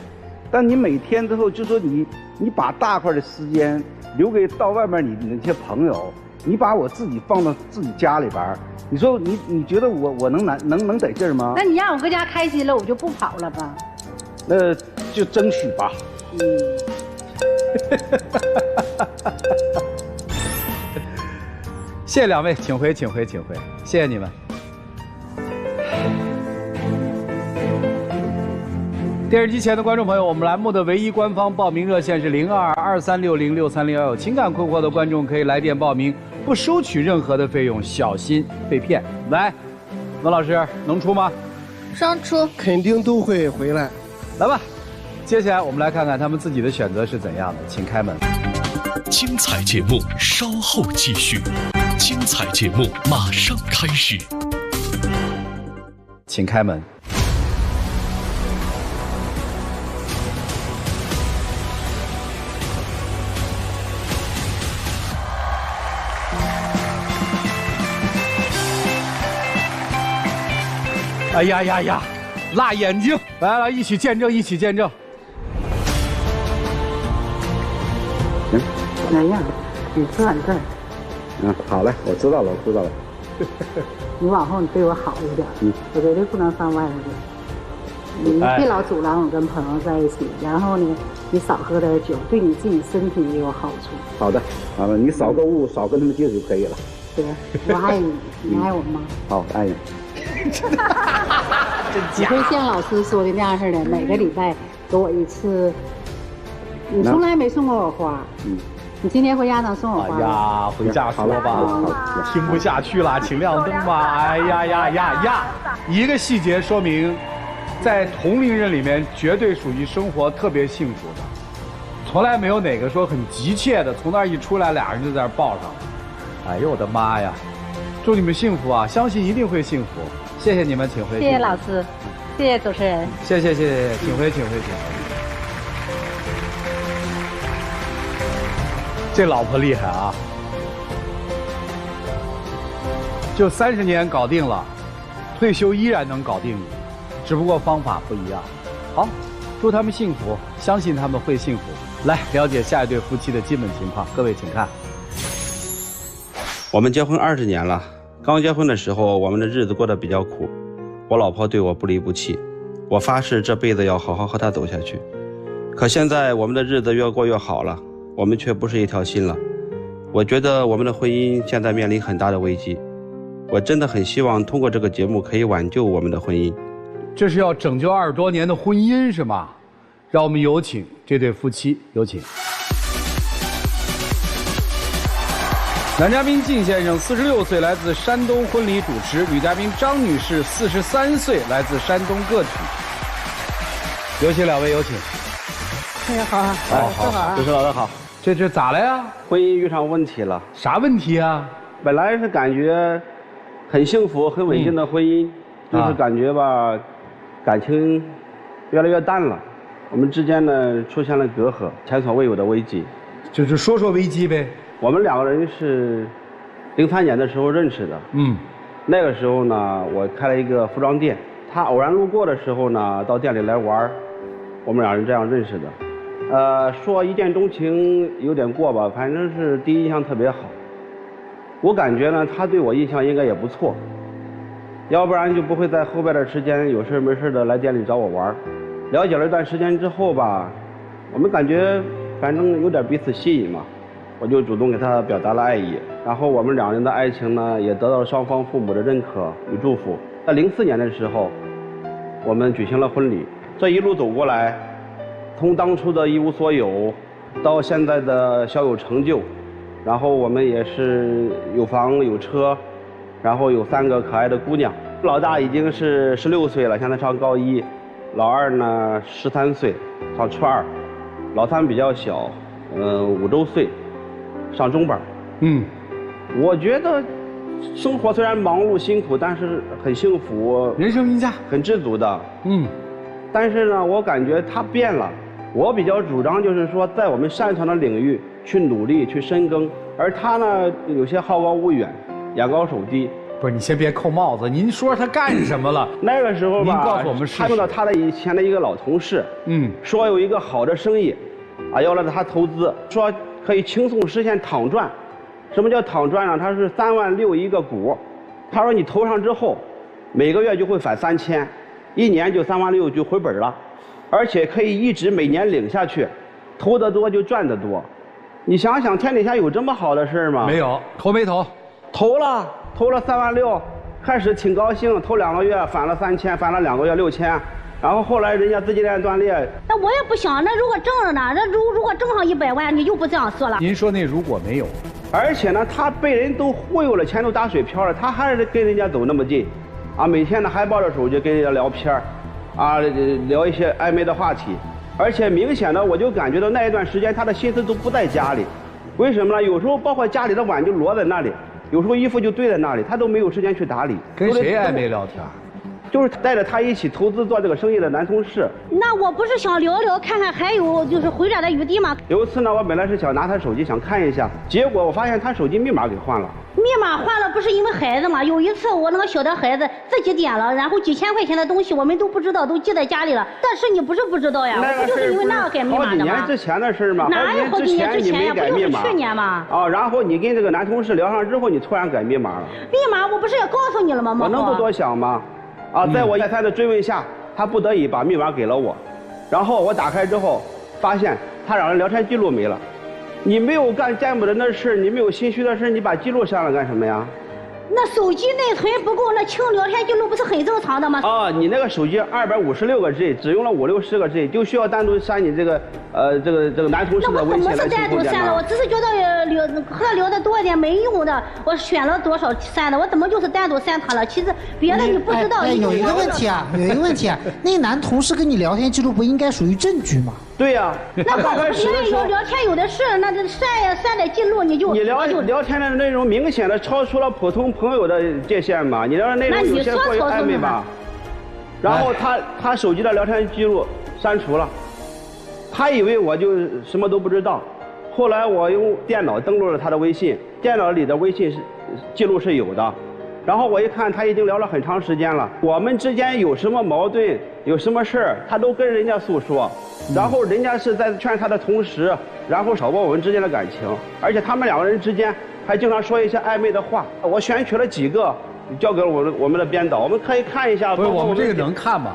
但你每天之后就说你把大块的时间留给到外面你那些朋友，你把我自己放到自己家里边，你说你觉得我能得劲儿吗？那你让我搁家开心了，我就不跑了吧？那就争取吧。谢谢2位，请回，谢谢你们。电视机前的观众朋友，我们栏目的唯一官方报名热线是0223606301，情感困惑的观众可以来电报名，不收取任何的费用，小心被骗。来，文老师能出吗？上出，肯定都会回来。来吧，接下来我们来看看他们自己的选择是怎样的，请开门。精彩节目稍后继续，精彩节目马上开始，请开门。哎呀呀呀，辣眼睛！来来，一起见证，一起见证。哎呀，你坐你这儿。好嘞，我知道了，我知道了。你往后你对我好一点，我绝对不能上外头去。你别老阻拦我跟朋友在一起，然后呢，你少喝点酒，对你自己身体也有好处。好的，好了，你少购物，少跟他们接触就可以了。对，我爱你，你爱我吗？好，爱你。你会像老师说的那样似的，每个礼拜给我一次。你从来没送过我花，你今天回家能送我花？哎呀，回家说吧，听不下去了，请亮灯吧。哎呀呀呀呀！一个细节说明，在同龄人里面绝对属于生活特别幸福的，从来没有哪个说很急切的从那儿一出来，俩人就在那儿抱上了。哎呦我的妈呀！祝你们幸福啊！相信一定会幸福。谢谢你们，请回。谢谢老师，谢谢主持人。谢谢，请回，请回。这老婆厉害啊！就30年搞定了，退休依然能搞定你，只不过方法不一样。好，祝他们幸福，相信他们会幸福。来了解下一对夫妻的基本情况，各位请看。我们结婚20年了，刚结婚的时候，我们的日子过得比较苦，我老婆对我不离不弃，我发誓这辈子要好好和她走下去。可现在我们的日子越过越好了，我们却不是一条心了。我觉得我们的婚姻现在面临很大的危机，我真的很希望通过这个节目可以挽救我们的婚姻。这是要拯救20多年的婚姻是吗？让我们有请这对夫妻，有请。男嘉宾靳先生46岁，来自山东，婚礼主持；女嘉宾张女士43岁，来自山东个体。有请两位，有请。哎呀，好，好，主持老师好。这咋了呀？婚姻遇上问题了。啥问题啊？本来是感觉很幸福、很稳定的婚姻，就是感觉吧，感情越来越淡了。我们之间呢出现了隔阂，前所未有的危机。就是说说危机呗。我们两个人是03年的时候认识的。那个时候呢，我开了一个服装店，他偶然路过的时候呢，到店里来玩，我们两人这样认识的。说一见钟情有点过吧，反正是第一印象特别好。我感觉呢，他对我印象应该也不错，要不然就不会在后边的时间有事没事的来店里找我玩。了解了一段时间之后吧，我们感觉反正有点彼此吸引嘛。我就主动给他表达了爱意，然后我们两人的爱情呢，也得到了双方父母的认可与祝福。在04年的时候，我们举行了婚礼。这一路走过来，从当初的一无所有，到现在的小有成就，然后我们也是有房有车，然后有3个可爱的姑娘。老大已经是16岁了，现在上高1；老二呢13岁，上初2；老3比较小，5周岁。上中班。我觉得生活虽然忙碌辛苦，但是很幸福，人生赢家，很知足的。但是呢，我感觉他变了。我比较主张就是说，在我们擅长的领域去努力去深耕，而他呢，有些好高骛远，眼高手低。不是，你先别扣帽子，您说他干什么了？那个时候吧，您告诉我们是。他用到他的以前的一个老同事，说有一个好的生意，要来他投资，说可以轻松实现躺赚。什么叫躺赚呢？他是3万6一个股，他说你投上之后，每个月就会返3000，一年就3万6就回本了，而且可以一直每年领下去，投得多就赚得多。你想想，天底下有这么好的事吗？没有，投没投？投了3万6，开始挺高兴，头2个月返了3000，返了2个月6000，然后后来人家自己链断裂。那我也不想，那如果挣了呢？那如果挣上100万，你就不这样说了。您说那如果没有，而且呢，他被人都忽悠了，钱都打水漂了，他还是跟人家走那么近，啊，每天呢还抱着手机跟人家聊天啊，聊一些暧昧的话题，而且明显的我就感觉到那一段时间他的心思都不在家里，为什么呢？有时候包括家里的碗就摞在那里，有时候衣服就堆在那里，他都没有时间去打理。跟谁暧昧聊天？就是带着他一起投资做这个生意的男同事。那我不是想聊聊看看还有就是回转的余地吗？有一次呢，我本来是想拿他手机想看一下，结果我发现他手机密码给换了。密码换了不是因为孩子吗？有一次我那个小的孩子自己点了，然后几千块钱的东西我们都不知道，都记在家里了。但是你不是不知道呀，我不就是因为那个改密码的吗？好几年之前的事吗？哪有好几年之前呀？不就是去年吗？啊，然后你跟这个男同事聊上之后，你突然改密码了。密码我不是也告诉你了吗？我能不多想吗？啊，在我再三的追问下，他不得已把密码给了我，然后我打开之后，发现他让人聊天记录没了。你没有干见不得的事，你没有心虚的事，你把记录删了干什么呀？那手机内存不够，那清聊天记录不是很正常的吗？啊，你那个手机256个 G， 只用了50-60个 G， 就需要单独删你这个男同事的微信来清空电脑。那我怎么是单独删了？我只是觉得和他聊的多一点没用的，我选了多少删的，我怎么就是单独删他了？其实别的你不知道。有一个问题啊，那男同事跟你聊天记录不应该属于证据吗？对呀，那刚开始的时候聊天有的是，那这删的记录你聊天的内容明显的超出了普通朋友的界限嘛，你聊的内容有些过于暧昧吧。然后他手机的聊天记录删除了，他以为我就什么都不知道。后来我用电脑登录了他的微信，电脑里的微信记录是有的。然后我一看，他已经聊了很长时间了，我们之间有什么矛盾，有什么事儿，他都跟人家诉说。然后人家是在劝他的同时，然后挑拨我们之间的感情，而且他们2个人之间还经常说一些暧昧的话。我选取了几个，交给了我们的编导，我们可以看一下。不是我们这个能看吗？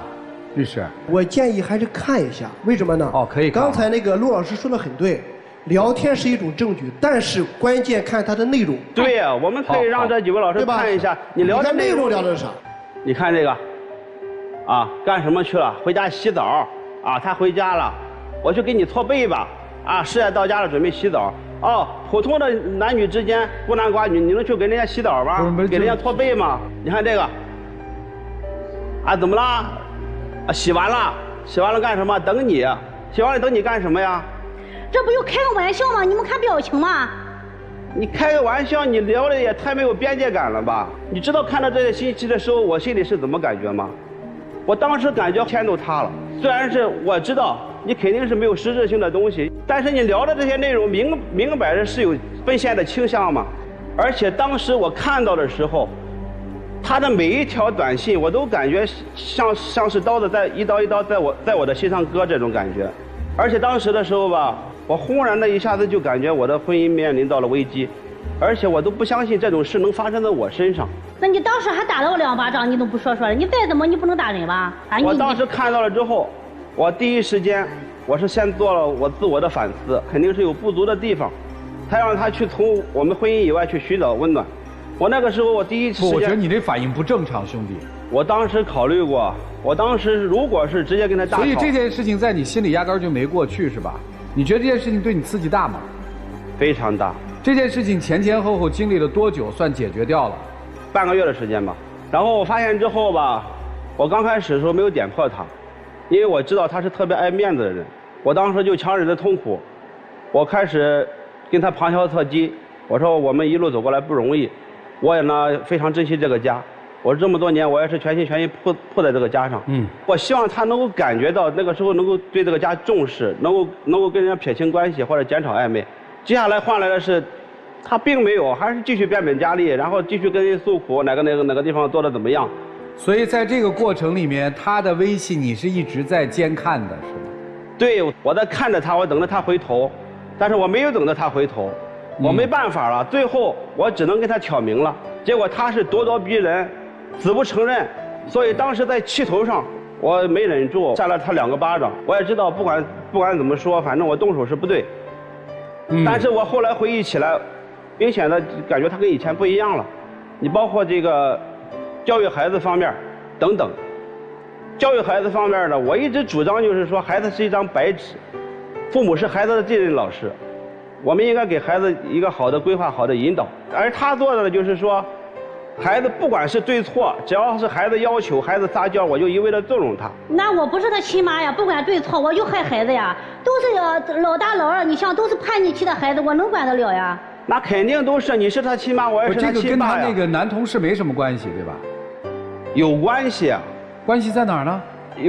律师，我建议还是看一下，为什么呢？哦，可以看。刚才那个陆老师说的很对。聊天是一种证据，但是关键看它的内容。对呀，我们可以让这几位老师看一下，你聊的内容聊的是啥？你看这个，啊，干什么去了？回家洗澡啊，他回家了，我去给你搓背吧。啊，事业到家了，准备洗澡。哦，普通的男女之间孤男寡女，你能去给人家洗澡吗？给人家搓背吗？你看这个，啊，怎么了？啊，洗完了干什么？等你，洗完了等你干什么呀？这不就开个玩笑吗？你们看表情吗？你开个玩笑，你聊的也太没有边界感了吧？你知道看到这些信息的时候，我心里是怎么感觉吗？我当时感觉天都塌了。虽然是我知道你肯定是没有实质性的东西，但是你聊的这些内容明摆着是有奔现的倾向嘛。而且当时我看到的时候，他的每一条短信我都感觉像是刀子在一刀一刀在我的心上割这种感觉。而且当时的时候吧，我轰然的一下子就感觉我的婚姻面临到了危机，而且我都不相信这种事能发生在我身上。那你当时还打了我2巴掌，你都不说了，你再怎么你不能打人吧？我当时看到了之后，我第一时间我是先做了我自我的反思，肯定是有不足的地方，才让他去从我们婚姻以外去寻找温暖。我那个时候我第一时间，我觉得你这反应不正常，兄弟。我当时考虑过，我当时如果是直接跟他大吵，所以这件事情在你心里压根儿就没过去是吧？你觉得这件事情对你刺激大吗？非常大。这件事情前后经历了多久算解决掉了？半个月的时间吧。然后我发现之后吧，我刚开始的时候没有点破他，因为我知道他是特别爱面子的人。我当时就强忍着痛苦，我开始跟他旁敲侧击，我说我们一路走过来不容易，我也呢非常珍惜这个家。我这么多年，我也是全心全意扑在这个家上。我希望他能够感觉到那个时候能够对这个家重视，能够跟人家撇清关系或者减少暧昧。接下来换来的是，他并没有，还是继续变本加厉，然后继续跟人诉苦哪个地方做的怎么样。所以在这个过程里面，他的微信你是一直在监看的，是吗？对，我在看着他，我等着他回头，但是我没有等着他回头，我没办法了，最后我只能跟他挑明了，结果他是咄咄逼人。死不承认，所以当时在气头上，我没忍住，扇了他2个巴掌。我也知道，不管怎么说，反正我动手是不对。但是我后来回忆起来，明显的感觉他跟以前不一样了。你包括这个教育孩子方面，等等。教育孩子方面呢，我一直主张就是说，孩子是一张白纸，父母是孩子的继任老师，我们应该给孩子一个好的规划、好的引导。而他做的呢，就是说，孩子不管是对错，只要是孩子要求、孩子撒娇，我就一味的纵容他。那我不是他亲妈呀，不管对错，我就害孩子呀。都是老大老二，你像都是叛逆期的孩子，我能管得了呀？那肯定都是，你是他亲妈，我也是他亲爸呀。这个跟他那个男同事没什么关系，对吧？有关系啊。关系在哪儿呢？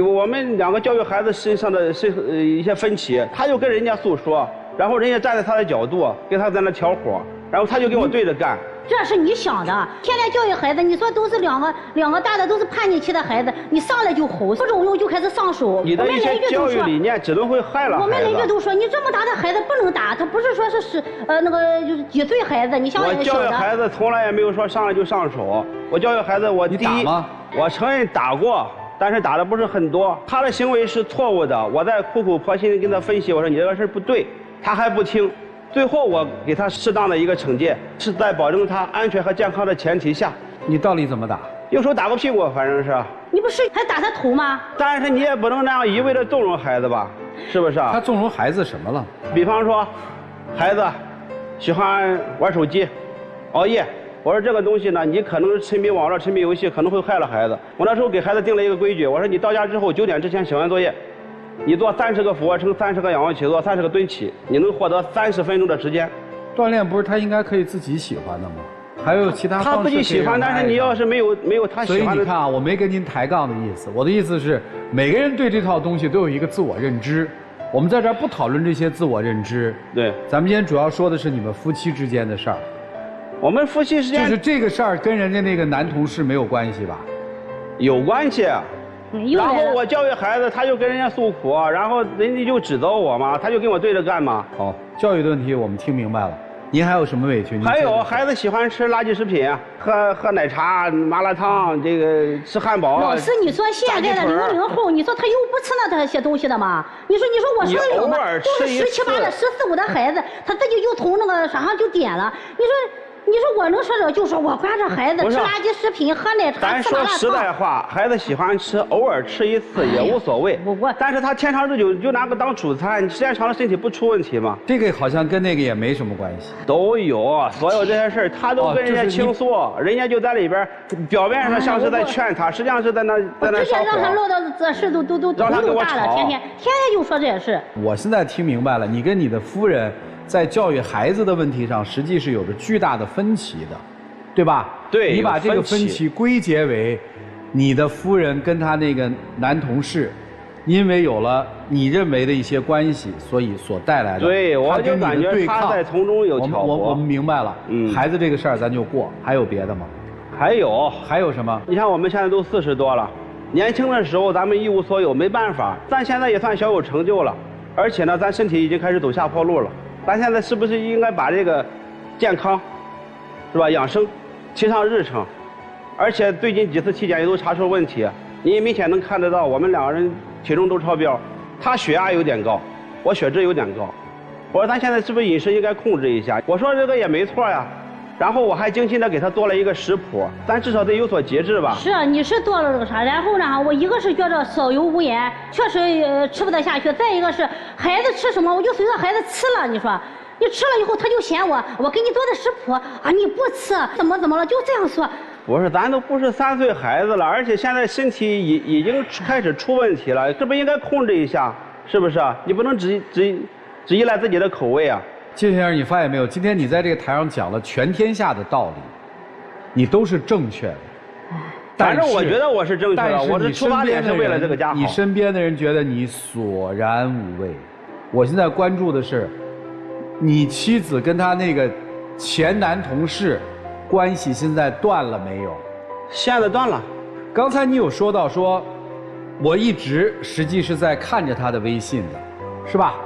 我们两个教育孩子身上的一些分歧，他就跟人家诉说，然后人家站在他的角度，跟他在那挑火，然后他就跟我对着干。这是你想的。天天教育孩子，你说都是两个大的都是叛逆期的孩子，你上来就吼，不中用就开始上手。你的一些教育理念只能会害了孩子。我们邻居都说，你这么大的孩子不能打，他不是说是那个就是几岁孩子，你像我教育孩子从来也没有说上来就上手。我教育孩子，我第一，我承认打过，但是打的不是很多。他的行为是错误的，我在苦苦婆心地跟他分析，我说你这个事不对，他还不听。最后我给他适当的一个惩戒，是在保证他安全和健康的前提下。你到底怎么打？用手打过屁股，反正是。你不是还打他头吗？但是你也不能那样一味的纵容孩子吧，是不是啊？他纵容孩子什么了？比方说，孩子喜欢玩手机、熬夜。我说这个东西呢，你可能是沉迷网络、沉迷游戏，可能会害了孩子。我那时候给孩子定了一个规矩，我说你到家之后9点之前写完作业。你做30个俯卧撑，30个仰卧起坐，30个蹲起，你能获得30分钟的时间。锻炼不是他应该可以自己喜欢的吗？还有其他方式他自己喜欢，但是你要是没有他喜欢的。所以你看啊，我没跟您抬杠的意思，我的意思是每个人对这套东西都有一个自我认知。我们在这儿不讨论这些自我认知。对。咱们今天主要说的是你们夫妻之间的事儿。我们夫妻之间就是这个事儿跟人家那个男同事没有关系吧？有关系。然后我教育孩子，他就跟人家诉苦，然后人家就指责我嘛，他就跟我对着干嘛。好，教育的问题我们听明白了。您还有什么委屈？还有孩子喜欢吃垃圾食品，喝奶茶、麻辣烫，这个吃汉堡。老师，你说现在的00后，你说他又不吃那些东西的吗？你说我说的有吗？都是17、18的、14、15的孩子，他自己就从那个上就点了。你说我能说这，就说我管着孩子吃垃圾食品、喝奶茶、咱说实在话，孩子喜欢吃，偶尔吃一次也无所谓。但是他天长日久就拿个当主餐，你时间长了身体不出问题吗？这个好像跟那个也没什么关系。都有，所有这些事儿他都跟人家倾诉，人家就在里边，表面上像是在劝他，实际上是在那之前让他落到这事都大了，天天就说这事。我现在听明白了，你跟你的夫人在教育孩子的问题上，实际是有着巨大的分歧的，对吧？对。你把这个分歧归结为你的夫人跟他那个男同事，因为有了你认为的一些关系，所以所带来的。对，我就感觉他在从中有挑拨。我们明白了。孩子这个事儿咱就过，还有别的吗？还有什么？你看我们现在都40多了，年轻的时候咱们一无所有，没办法。咱现在也算小有成就了，而且呢，咱身体已经开始走下坡路了。咱现在是不是应该把这个健康，是吧，养生提上日程？而且最近几次体检也都查出问题，你也明显能看得到，我们2个人体重都超标，他血压有点高，我血脂有点高。我说咱现在是不是饮食应该控制一下？我说这个也没错呀。然后我还精心的给他做了一个食谱，咱至少得有所节制吧。是啊，你是做了这个啥？然后呢，我一个是觉着少油无盐，确实吃不得下去；再一个是孩子吃什么，我就随着孩子吃了。你说，你吃了以后，他就嫌我给你做的食谱啊，你不吃，怎么了？就这样说。不是，咱都不是3岁孩子了，而且现在身体已经开始出问题了，这不应该控制一下，是不是？你不能只依赖自己的口味啊。金先生，你发现没有？今天你在这个台上讲了全天下的道理，你都是正确的。反正我觉得我是正确的，我的出发点是为了这个家好。你身边的人觉得你索然无味。我现在关注的是，你妻子跟他那个前男同事关系现在断了没有？现在断了。刚才你有说到说，我一直实际是在看着他的微信的，是吧？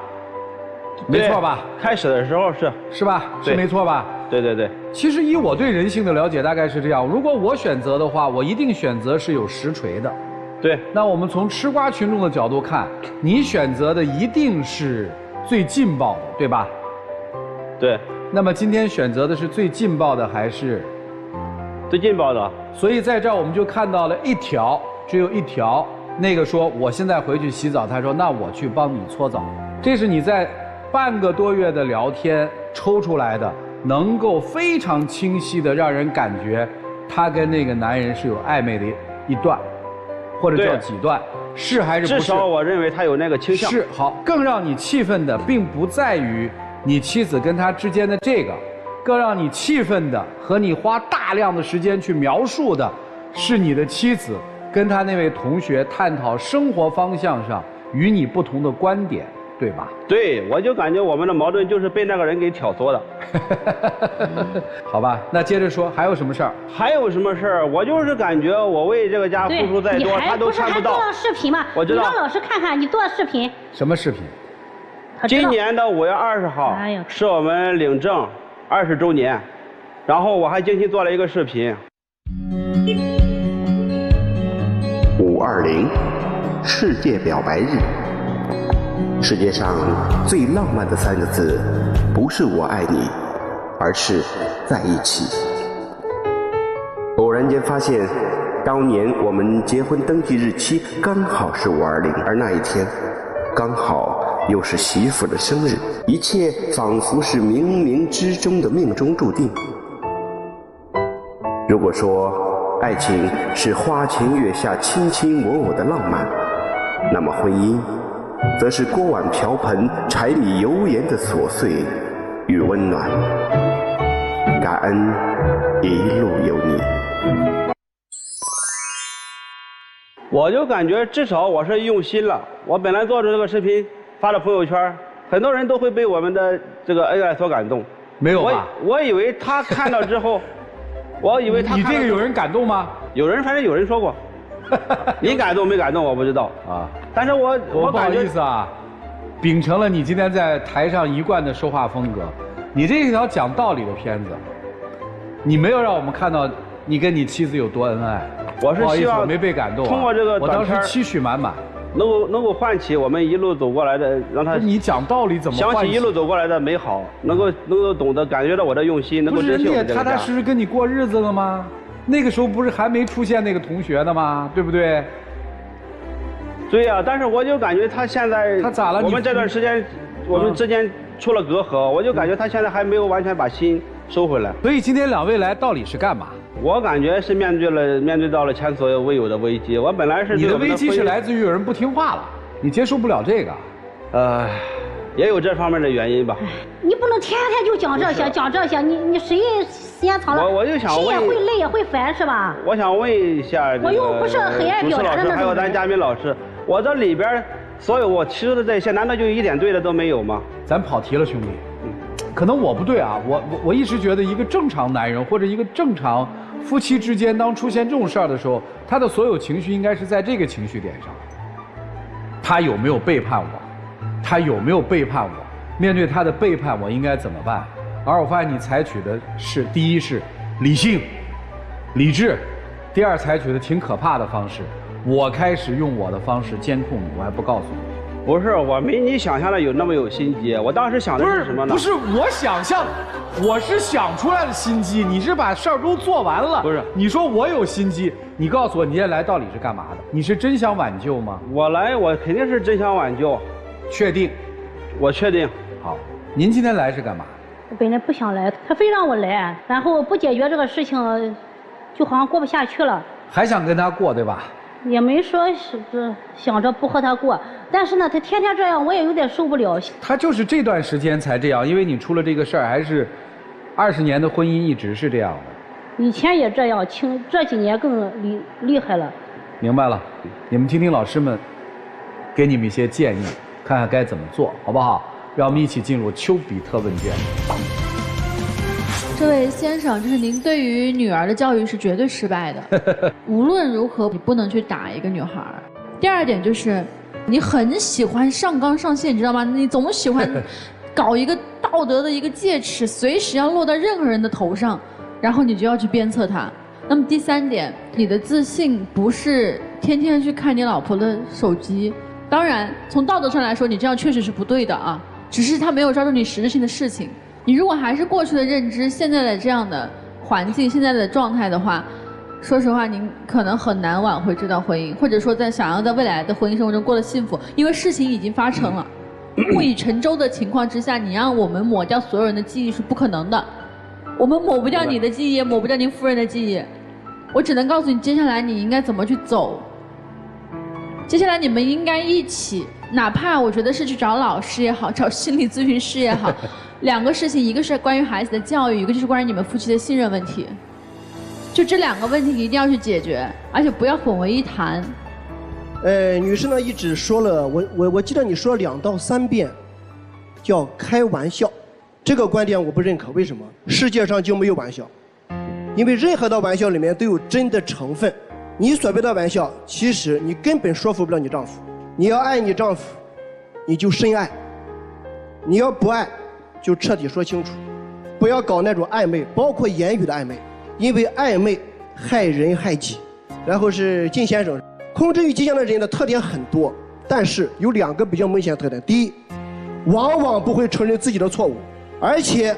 没错吧？开始的时候是吧？是没错吧？对。其实以我对人性的了解，大概是这样：如果我选择的话，我一定选择是有实锤的。对。那我们从吃瓜群众的角度看，你选择的一定是最劲爆的，对吧？对。那么今天选择的是最劲爆的还是？最劲爆的。所以在这儿我们就看到了只有一条，那个说我现在回去洗澡，他说那我去帮你搓澡。这是你在半个多月的聊天抽出来的，能够非常清晰的让人感觉他跟那个男人是有暧昧的一段，或者叫几段，是还是不是？至少我认为他有那个倾向。是好，更让你气愤的并不在于你妻子跟他之间的这个，更让你气愤的和你花大量的时间去描述的，是你的妻子跟他那位同学探讨生活方向上与你不同的观点，对吧？对，我就感觉我们的矛盾就是被那个人给挑唆的。好吧，那接着说，还有什么事儿？还有什么事儿？我就是感觉我为这个家付出再多，他都看不到。你还做了视频吗？我知道。你让老师看看你做的视频。什么视频？今年的5月20号是我们领证20周年，然后我还精心做了一个视频。520世界表白日。世界上最浪漫的3个字，不是我爱你，而是在一起。偶然间发现，当年我们结婚登记日期刚好是520，而那一天刚好又是媳妇的生日，一切仿佛是冥冥之中的命中注定。如果说爱情是花前月下卿卿我我的浪漫，那么婚姻则是锅碗瓢盆柴米油盐的琐碎与温暖。感恩一路有你。我就感觉至少我是用心了。我本来做出这个视频发到朋友圈，很多人都会被我们的这个恩爱所感动。没有吧？我以为他看到之后，我以为他你这个有人感动吗？有人，反正有人说过。你感动没感动我不知道啊，但是我不好意思啊，秉承了你今天在台上一贯的说话风格，你这条讲道理的片子，你没有让我们看到你跟你妻子有多恩爱。我是希望我没被感动、啊，通过这个我当时期许满满，能够唤起我们一路走过来的，让他你讲道理怎么想起一路走过来的美好，能够懂得感觉到我的用心，能够珍惜我们这个家。不是你也踏踏实实跟你过日子了吗？那个时候不是还没出现那个同学呢吗？对不对？对呀、但是我就感觉他现在他咋了？我们这段时间我们之间出了隔阂，我就感觉他现在还没有完全把心收回来。所以今天2位来到底是干嘛？我感觉是面对到了前所未有的危机。我本来是你的危机是来自于有人不听话了，你接受不了这个。也有这方面的原因吧。你不能天天就讲这些，你谁时间长了，我就想问，心也会累也会烦是吧？我想问一下，我又不是很爱表达的那种。还有咱嘉宾老师，我这里边所有我提出的这些，难道就一点对的都没有吗？咱跑题了，兄弟。可能我不对啊，我一直觉得一个正常男人或者一个正常夫妻之间，当出现这种事儿的时候，他的所有情绪应该是在这个情绪点上。他有没有背叛我？他有没有背叛我？面对他的背叛，我应该怎么办？而我发现你采取的是，第一是理性、理智，第二采取的挺可怕的方式。我开始用我的方式监控你，我还不告诉你。不是，我没你想象的有那么有心机。我当时想的是什么呢？不是我想象，我是想出来的心机。你是把事儿都做完了。不是，你说我有心机，你告诉我你今天来到底是干嘛的？你是真想挽救吗？我来，我肯定是真想挽救。确定？我确定。好，您今天来是干嘛？我本来不想来，他非让我来，然后不解决这个事情，就好像过不下去了。还想跟他过，对吧？也没说是想着不和他过，但是呢，他天天这样，我也有点受不了。他就是这段时间才这样，因为你出了这个事儿，还是20年的婚姻一直是这样的。以前也这样，这几年更厉害了。明白了，你们听听老师们给你们一些建议，看看该怎么做，好不好？让我们一起进入丘比特问卷。这位先生，就是您对于女儿的教育是绝对失败的。无论如何，你不能去打一个女孩。第二点就是，你很喜欢上纲上线，你知道吗？你总喜欢搞一个道德的一个戒尺，随时要落到任何人的头上，然后你就要去鞭策他。那么第三点，你的自信不是天天去看你老婆的手机。当然，从道德上来说，你这样确实是不对的啊，只是他没有抓住你实质性的事情。你如果还是过去的认知，现在的这样的环境，现在的状态的话，说实话，您可能很难挽回这段婚姻，或者说想要在未来的婚姻生活中过得幸福，因为事情已经发生了。木已成舟的情况之下，你让我们抹掉所有人的记忆是不可能的。我们抹不掉你的记忆，也抹不掉您夫人的记忆。我只能告诉你，接下来你应该怎么去走。接下来你们应该一起，哪怕我觉得是去找老师也好，找心理咨询师也好，两个事情，一个是关于孩子的教育，一个就是关于你们夫妻的信任问题。就这两个问题一定要去解决，而且不要混为一谈。女士呢一直说了，我记得你说了2到3遍，叫开玩笑，这个观点我不认可。为什么？世界上就没有玩笑，因为任何的玩笑里面都有真的成分。你所谓的玩笑，其实你根本说服不了你丈夫。你要爱你丈夫，你就深爱；你要不爱，就彻底说清楚，不要搞那种暧昧，包括言语的暧昧。因为暧昧害人害己。然后是靳先生，控制欲极强的人的特点很多，但是有2个比较明显的特点。第一，往往不会承认自己的错误，而且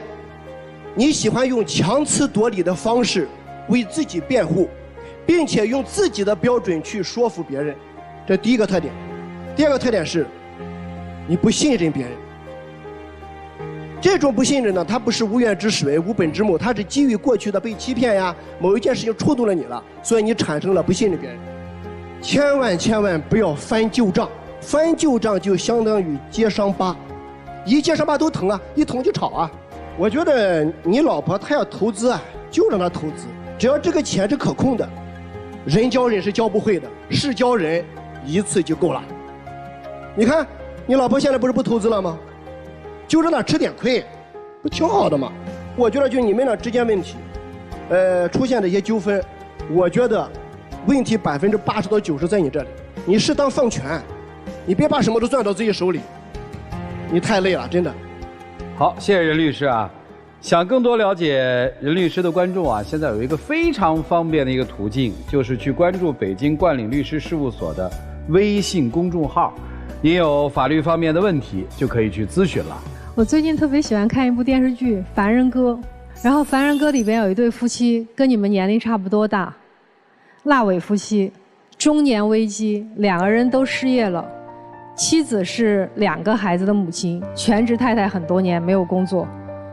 你喜欢用强词夺理的方式为自己辩护，并且用自己的标准去说服别人，这第一个特点。第2个特点是你不信任别人。这种不信任呢，它不是无源之水、无本之木，它是基于过去的被欺骗呀，某一件事情触动了你了，所以你产生了不信任别人。千万不要翻旧账，翻旧账就相当于揭伤疤，一揭伤疤都疼啊，一疼就吵啊。我觉得你老婆她要投资啊，就让她投资，只要这个钱是可控的，人教人是教不会的，事教人一次就够了。你看你老婆现在不是不投资了吗？就让他吃点亏，不挺好的吗？我觉得就你们俩之间问题，出现这些纠纷，我觉得问题80%到90%在你这里。你适当放权，你别把什么都攥到自己手里，你太累了，真的。好，谢谢任律师啊。想更多了解任律师的观众啊，现在有一个非常方便的一个途径，就是去关注北京冠领律师事务所的微信公众号。您有法律方面的问题，就可以去咨询了。我最近特别喜欢看一部电视剧《凡人歌》，然后《凡人歌》里边有一对夫妻，跟你们年龄差不多大，腊尾夫妻，中年危机，2个人都失业了，妻子是2个孩子的母亲，全职太太很多年没有工作，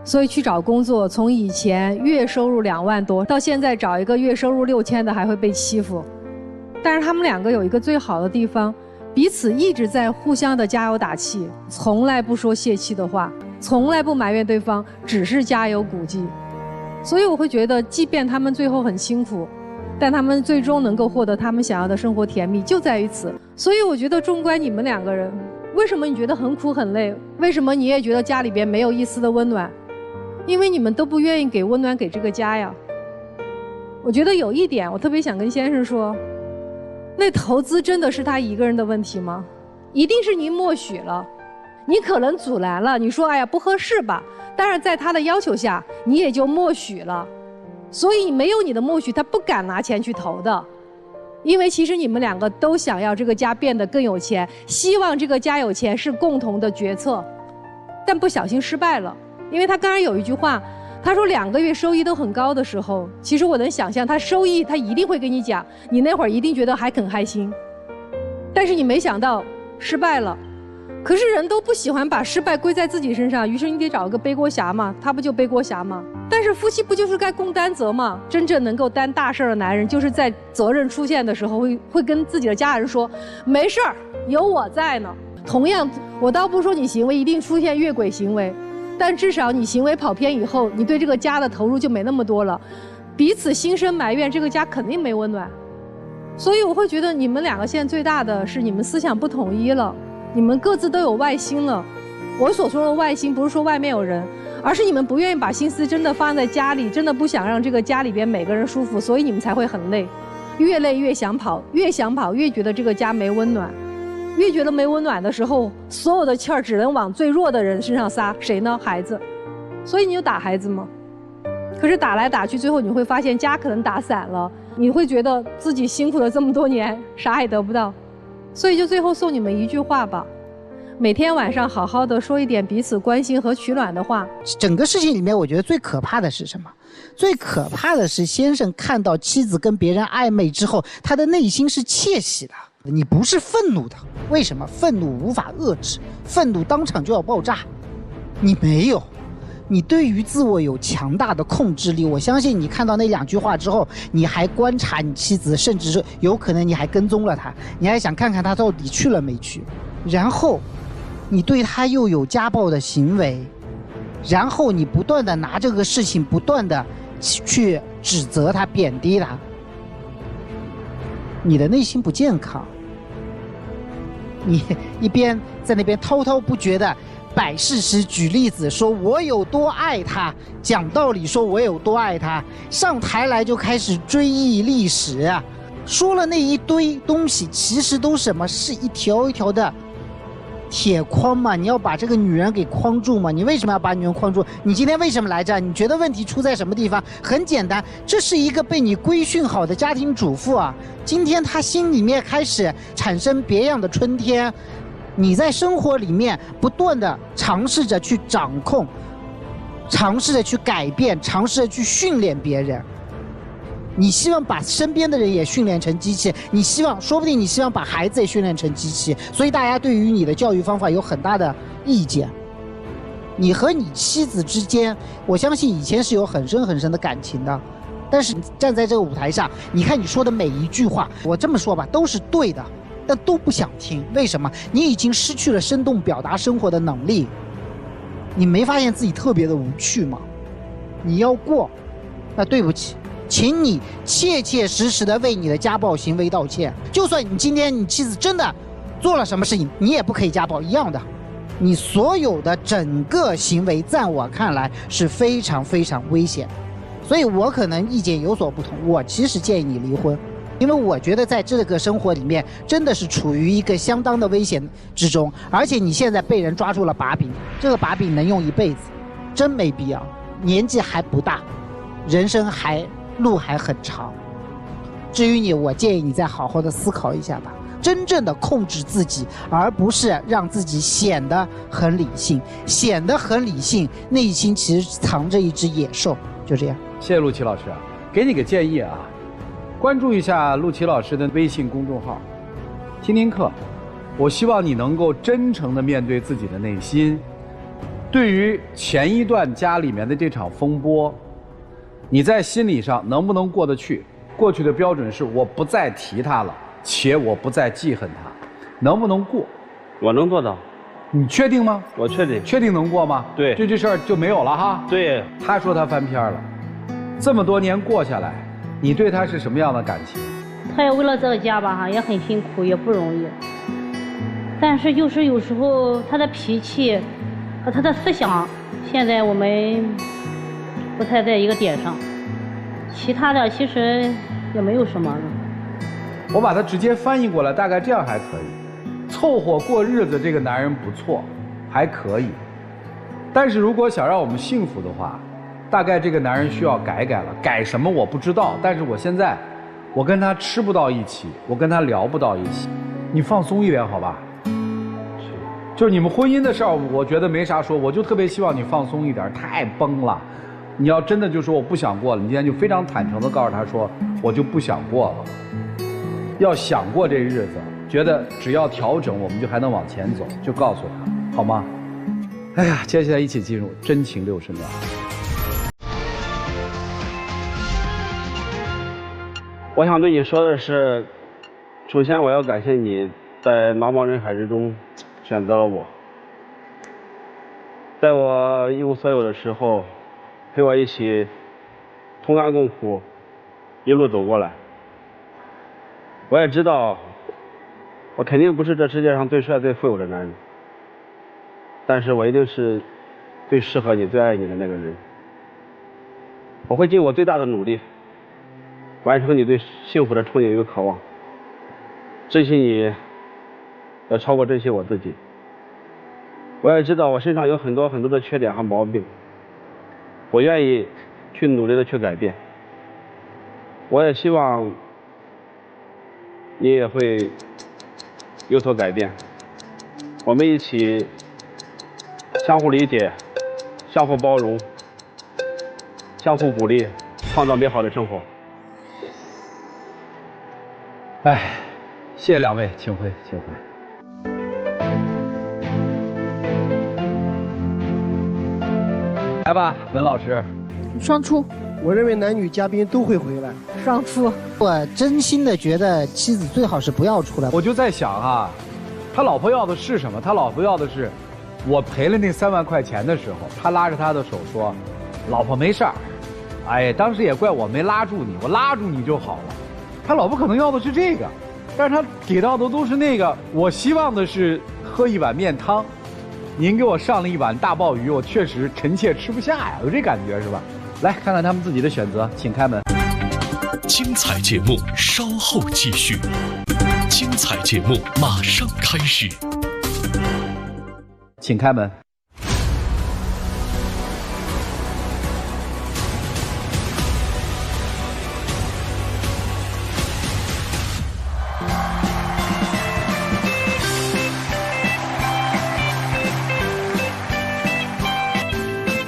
所以去找工作，从以前月收入2万多，到现在找一个月收入6000的还会被欺负。但是他们2个有一个最好的地方，彼此一直在互相的加油打气，从来不说泄气的话，从来不埋怨对方，只是加油鼓劲。所以我会觉得，即便他们最后很辛苦，但他们最终能够获得他们想要的生活甜蜜，就在于此。所以我觉得，纵观你们2个人，为什么你觉得很苦很累？为什么你也觉得家里边没有一丝的温暖？因为你们都不愿意给温暖给这个家呀。我觉得有一点，我特别想跟先生说。那投资真的是他一个人的问题吗？一定是您默许了，你可能阻拦了，你说哎呀不合适吧，但是在他的要求下，你也就默许了，所以没有你的默许，他不敢拿钱去投的，因为其实你们2个都想要这个家变得更有钱，希望这个家有钱是共同的决策，但不小心失败了，因为他刚才有一句话。他说2个月收益都很高的时候，其实我能想象他收益他一定会跟你讲，你那会儿一定觉得还很开心，但是你没想到失败了。可是人都不喜欢把失败归在自己身上，于是你得找一个背锅侠嘛，他不就背锅侠吗？但是夫妻不就是该共担责吗？真正能够担大事的男人，就是在责任出现的时候会跟自己的家人说，没事儿，有我在呢。同样，我倒不说你行为一定出现越轨行为。但至少你行为跑偏以后，你对这个家的投入就没那么多了，彼此心生埋怨，这个家肯定没温暖。所以我会觉得你们2个现在最大的是你们思想不统一了，你们各自都有外心了。我所说的外心不是说外面有人，而是你们不愿意把心思真的放在家里，真的不想让这个家里边每个人舒服，所以你们才会很累，越累越想跑，越想跑越觉得这个家没温暖。越觉得没温暖的时候，所有的气儿只能往最弱的人身上撒，谁呢？孩子。所以你就打孩子吗？可是打来打去，最后你会发现家可能打散了，你会觉得自己辛苦了这么多年，啥也得不到。所以就最后送你们一句话吧：每天晚上好好的说一点彼此关心和取暖的话。整个事情里面，我觉得最可怕的是什么？最可怕的是先生看到妻子跟别人暧昧之后，他的内心是窃喜的。你不是愤怒的，为什么？愤怒无法遏制，愤怒当场就要爆炸。你没有，你对于自我有强大的控制力。我相信你看到那2句话之后，你还观察你妻子，甚至是有可能你还跟踪了她，你还想看看她到底去了没去。然后，你对她又有家暴的行为，然后你不断的拿这个事情不断的去指责她、贬低她。你的内心不健康，你一边在那边滔滔不绝的摆事实、举例子，说我有多爱他，讲道理说我有多爱他，上台来就开始追忆历史啊，说了那一堆东西，其实都什么？是一条一条的铁框嘛，你要把这个女人给框住嘛？你为什么要把女人框住？你今天为什么来这？你觉得问题出在什么地方？很简单，这是一个被你规训好的家庭主妇啊，今天她心里面开始产生别样的春天，你在生活里面不断的尝试着去掌控，尝试着去改变，尝试着去训练别人。你希望把身边的人也训练成机器，你希望，说不定你希望把孩子也训练成机器，所以大家对于你的教育方法有很大的意见。你和你妻子之间，我相信以前是有很深很深的感情的，但是站在这个舞台上，你看你说的每一句话，我这么说吧，都是对的，但都不想听。为什么？你已经失去了生动表达生活的能力，你没发现自己特别的无趣吗？你要过，那对不起，请你切切实实的为你的家暴行为道歉。就算你今天你妻子真的做了什么事情，你也不可以家暴一样的。你所有的整个行为，在我看来是非常非常危险，所以我可能意见有所不同。我其实建议你离婚，因为我觉得在这个生活里面真的是处于一个相当的危险之中，而且你现在被人抓住了把柄，这个把柄能用一辈子，真没必要。年纪还不大，人生路还很长。至于你，我建议你再好好的思考一下吧，真正的控制自己，而不是让自己显得很理性。显得很理性，内心其实藏着一只野兽。就这样。谢谢陆琪老师，给你个建议啊，关注一下陆琪老师的微信公众号，听听课。我希望你能够真诚地面对自己的内心。对于前一段家里面的这场风波，你在心理上能不能过得去？过去的标准是我不再提他了，且我不再记恨他，能不能过？我能做到。你确定吗？我确定。确定能过吗？对。这事儿就没有了哈。对。他说他翻篇了，这么多年过下来，你对他是什么样的感情？他也为了这个家吧，也很辛苦，也不容易。但是就是有时候他的脾气和他的思想，现在我们不太在一个点上。其他的其实也没有什么。我把它直接翻译过来，大概这样还可以。凑合过日子，这个男人不错，还可以。但是如果想让我们幸福的话，大概这个男人需要改了。改什么我不知道，但是我现在，我跟他吃不到一起，我跟他聊不到一起。你放松一点好吧？就是你们婚姻的事儿，我觉得没啥说，我就特别希望你放松一点，太崩了。你要真的就说我不想过了，你今天就非常坦诚地告诉他说，我就不想过了。要想过这日子，觉得只要调整，我们就还能往前走，就告诉他，好吗？哎呀，接下来一起进入真情60秒。我想对你说的是，首先我要感谢你在茫茫人海之中选择了我，在我一无所有的时候，陪我一起同甘共苦，一路走过来。我也知道，我肯定不是这世界上最帅、最富有的男人，但是我一定是最适合你、最爱你的那个人。我会尽我最大的努力，完成你对幸福的憧憬与渴望。珍惜你，要超过珍惜我自己。我也知道我身上有很多的缺点和毛病，我愿意去努力的去改变。我也希望你也会有所改变。我我们一起相互理解，相互包容，相互鼓励，创造美好的生活。哎，谢谢两位，请回，请回。来吧，文老师。双出。我认为男女嘉宾都会回来。双出。我真心的觉得妻子最好是不要出来。我就在想哈，他老婆要的是什么？他老婆要的是，我赔了那3万块钱的时候，他拉着他的手说：“老婆没事儿。”哎，当时也怪我没拉住你，我拉住你就好了。他老婆可能要的是这个，但是他给到的都是那个。我希望的是喝一碗面汤，您给我上了一碗大鲍鱼，我确实臣妾吃不下呀，有这感觉是吧？来看看他们自己的选择，请开门。精彩节目稍后继续，精彩节目马上开始，请开门。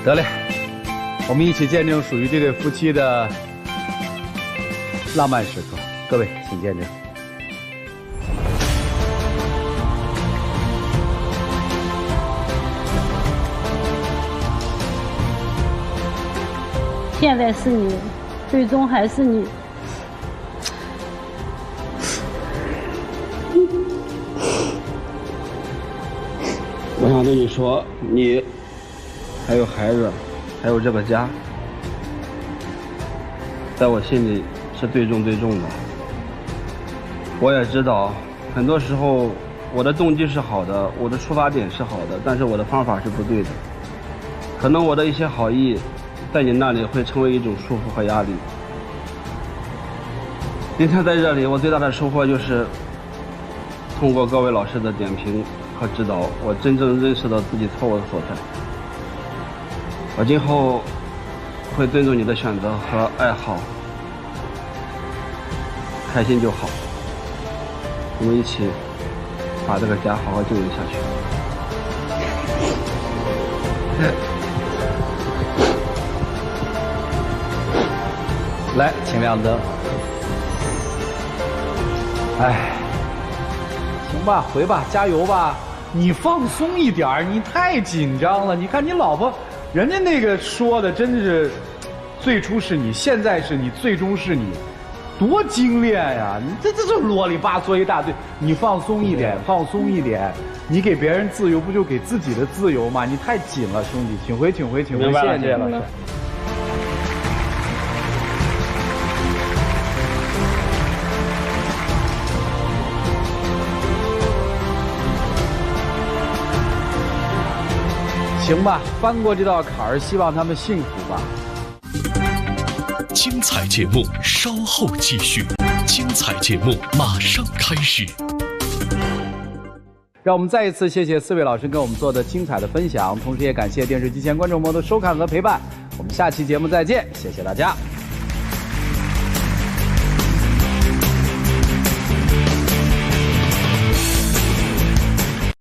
得嘞，我们一起见证属于这对夫妻的浪漫时刻。各位，请见证。现在是你，最终还是你。我想对你说，你还有孩子，还有这个家，在我心里是最重最重的。我也知道，很多时候我的动机是好的，我的出发点是好的，但是我的方法是不对的。可能我的一些好意，在你那里会成为一种束缚和压力。今天在这里，我最大的收获就是通过各位老师的点评和指导，我真正认识到自己错误的所在。我今后会尊重你的选择和爱好，开心就好。我们一起把这个家好好经营下去。来，请亮灯。哎，行吧，回吧，加油吧。你放松一点，你太紧张了。你看你老婆。人家那个说的真是，最初是你，现在是你，最终是你，多精炼呀！你这啰里吧嗦一大堆，你放松一点，放松一点。你给别人自由，不就给自己的自由吗？你太紧了，兄弟，请回，请回，请回，谢谢你了。行吧，翻过这道坎儿，希望他们幸福吧。精彩节目稍后继续，精彩节目马上开始。让我们再一次谢谢4位老师跟我们做的精彩的分享，同时也感谢电视机前观众朋友的收看和陪伴。我们下期节目再见，谢谢大家。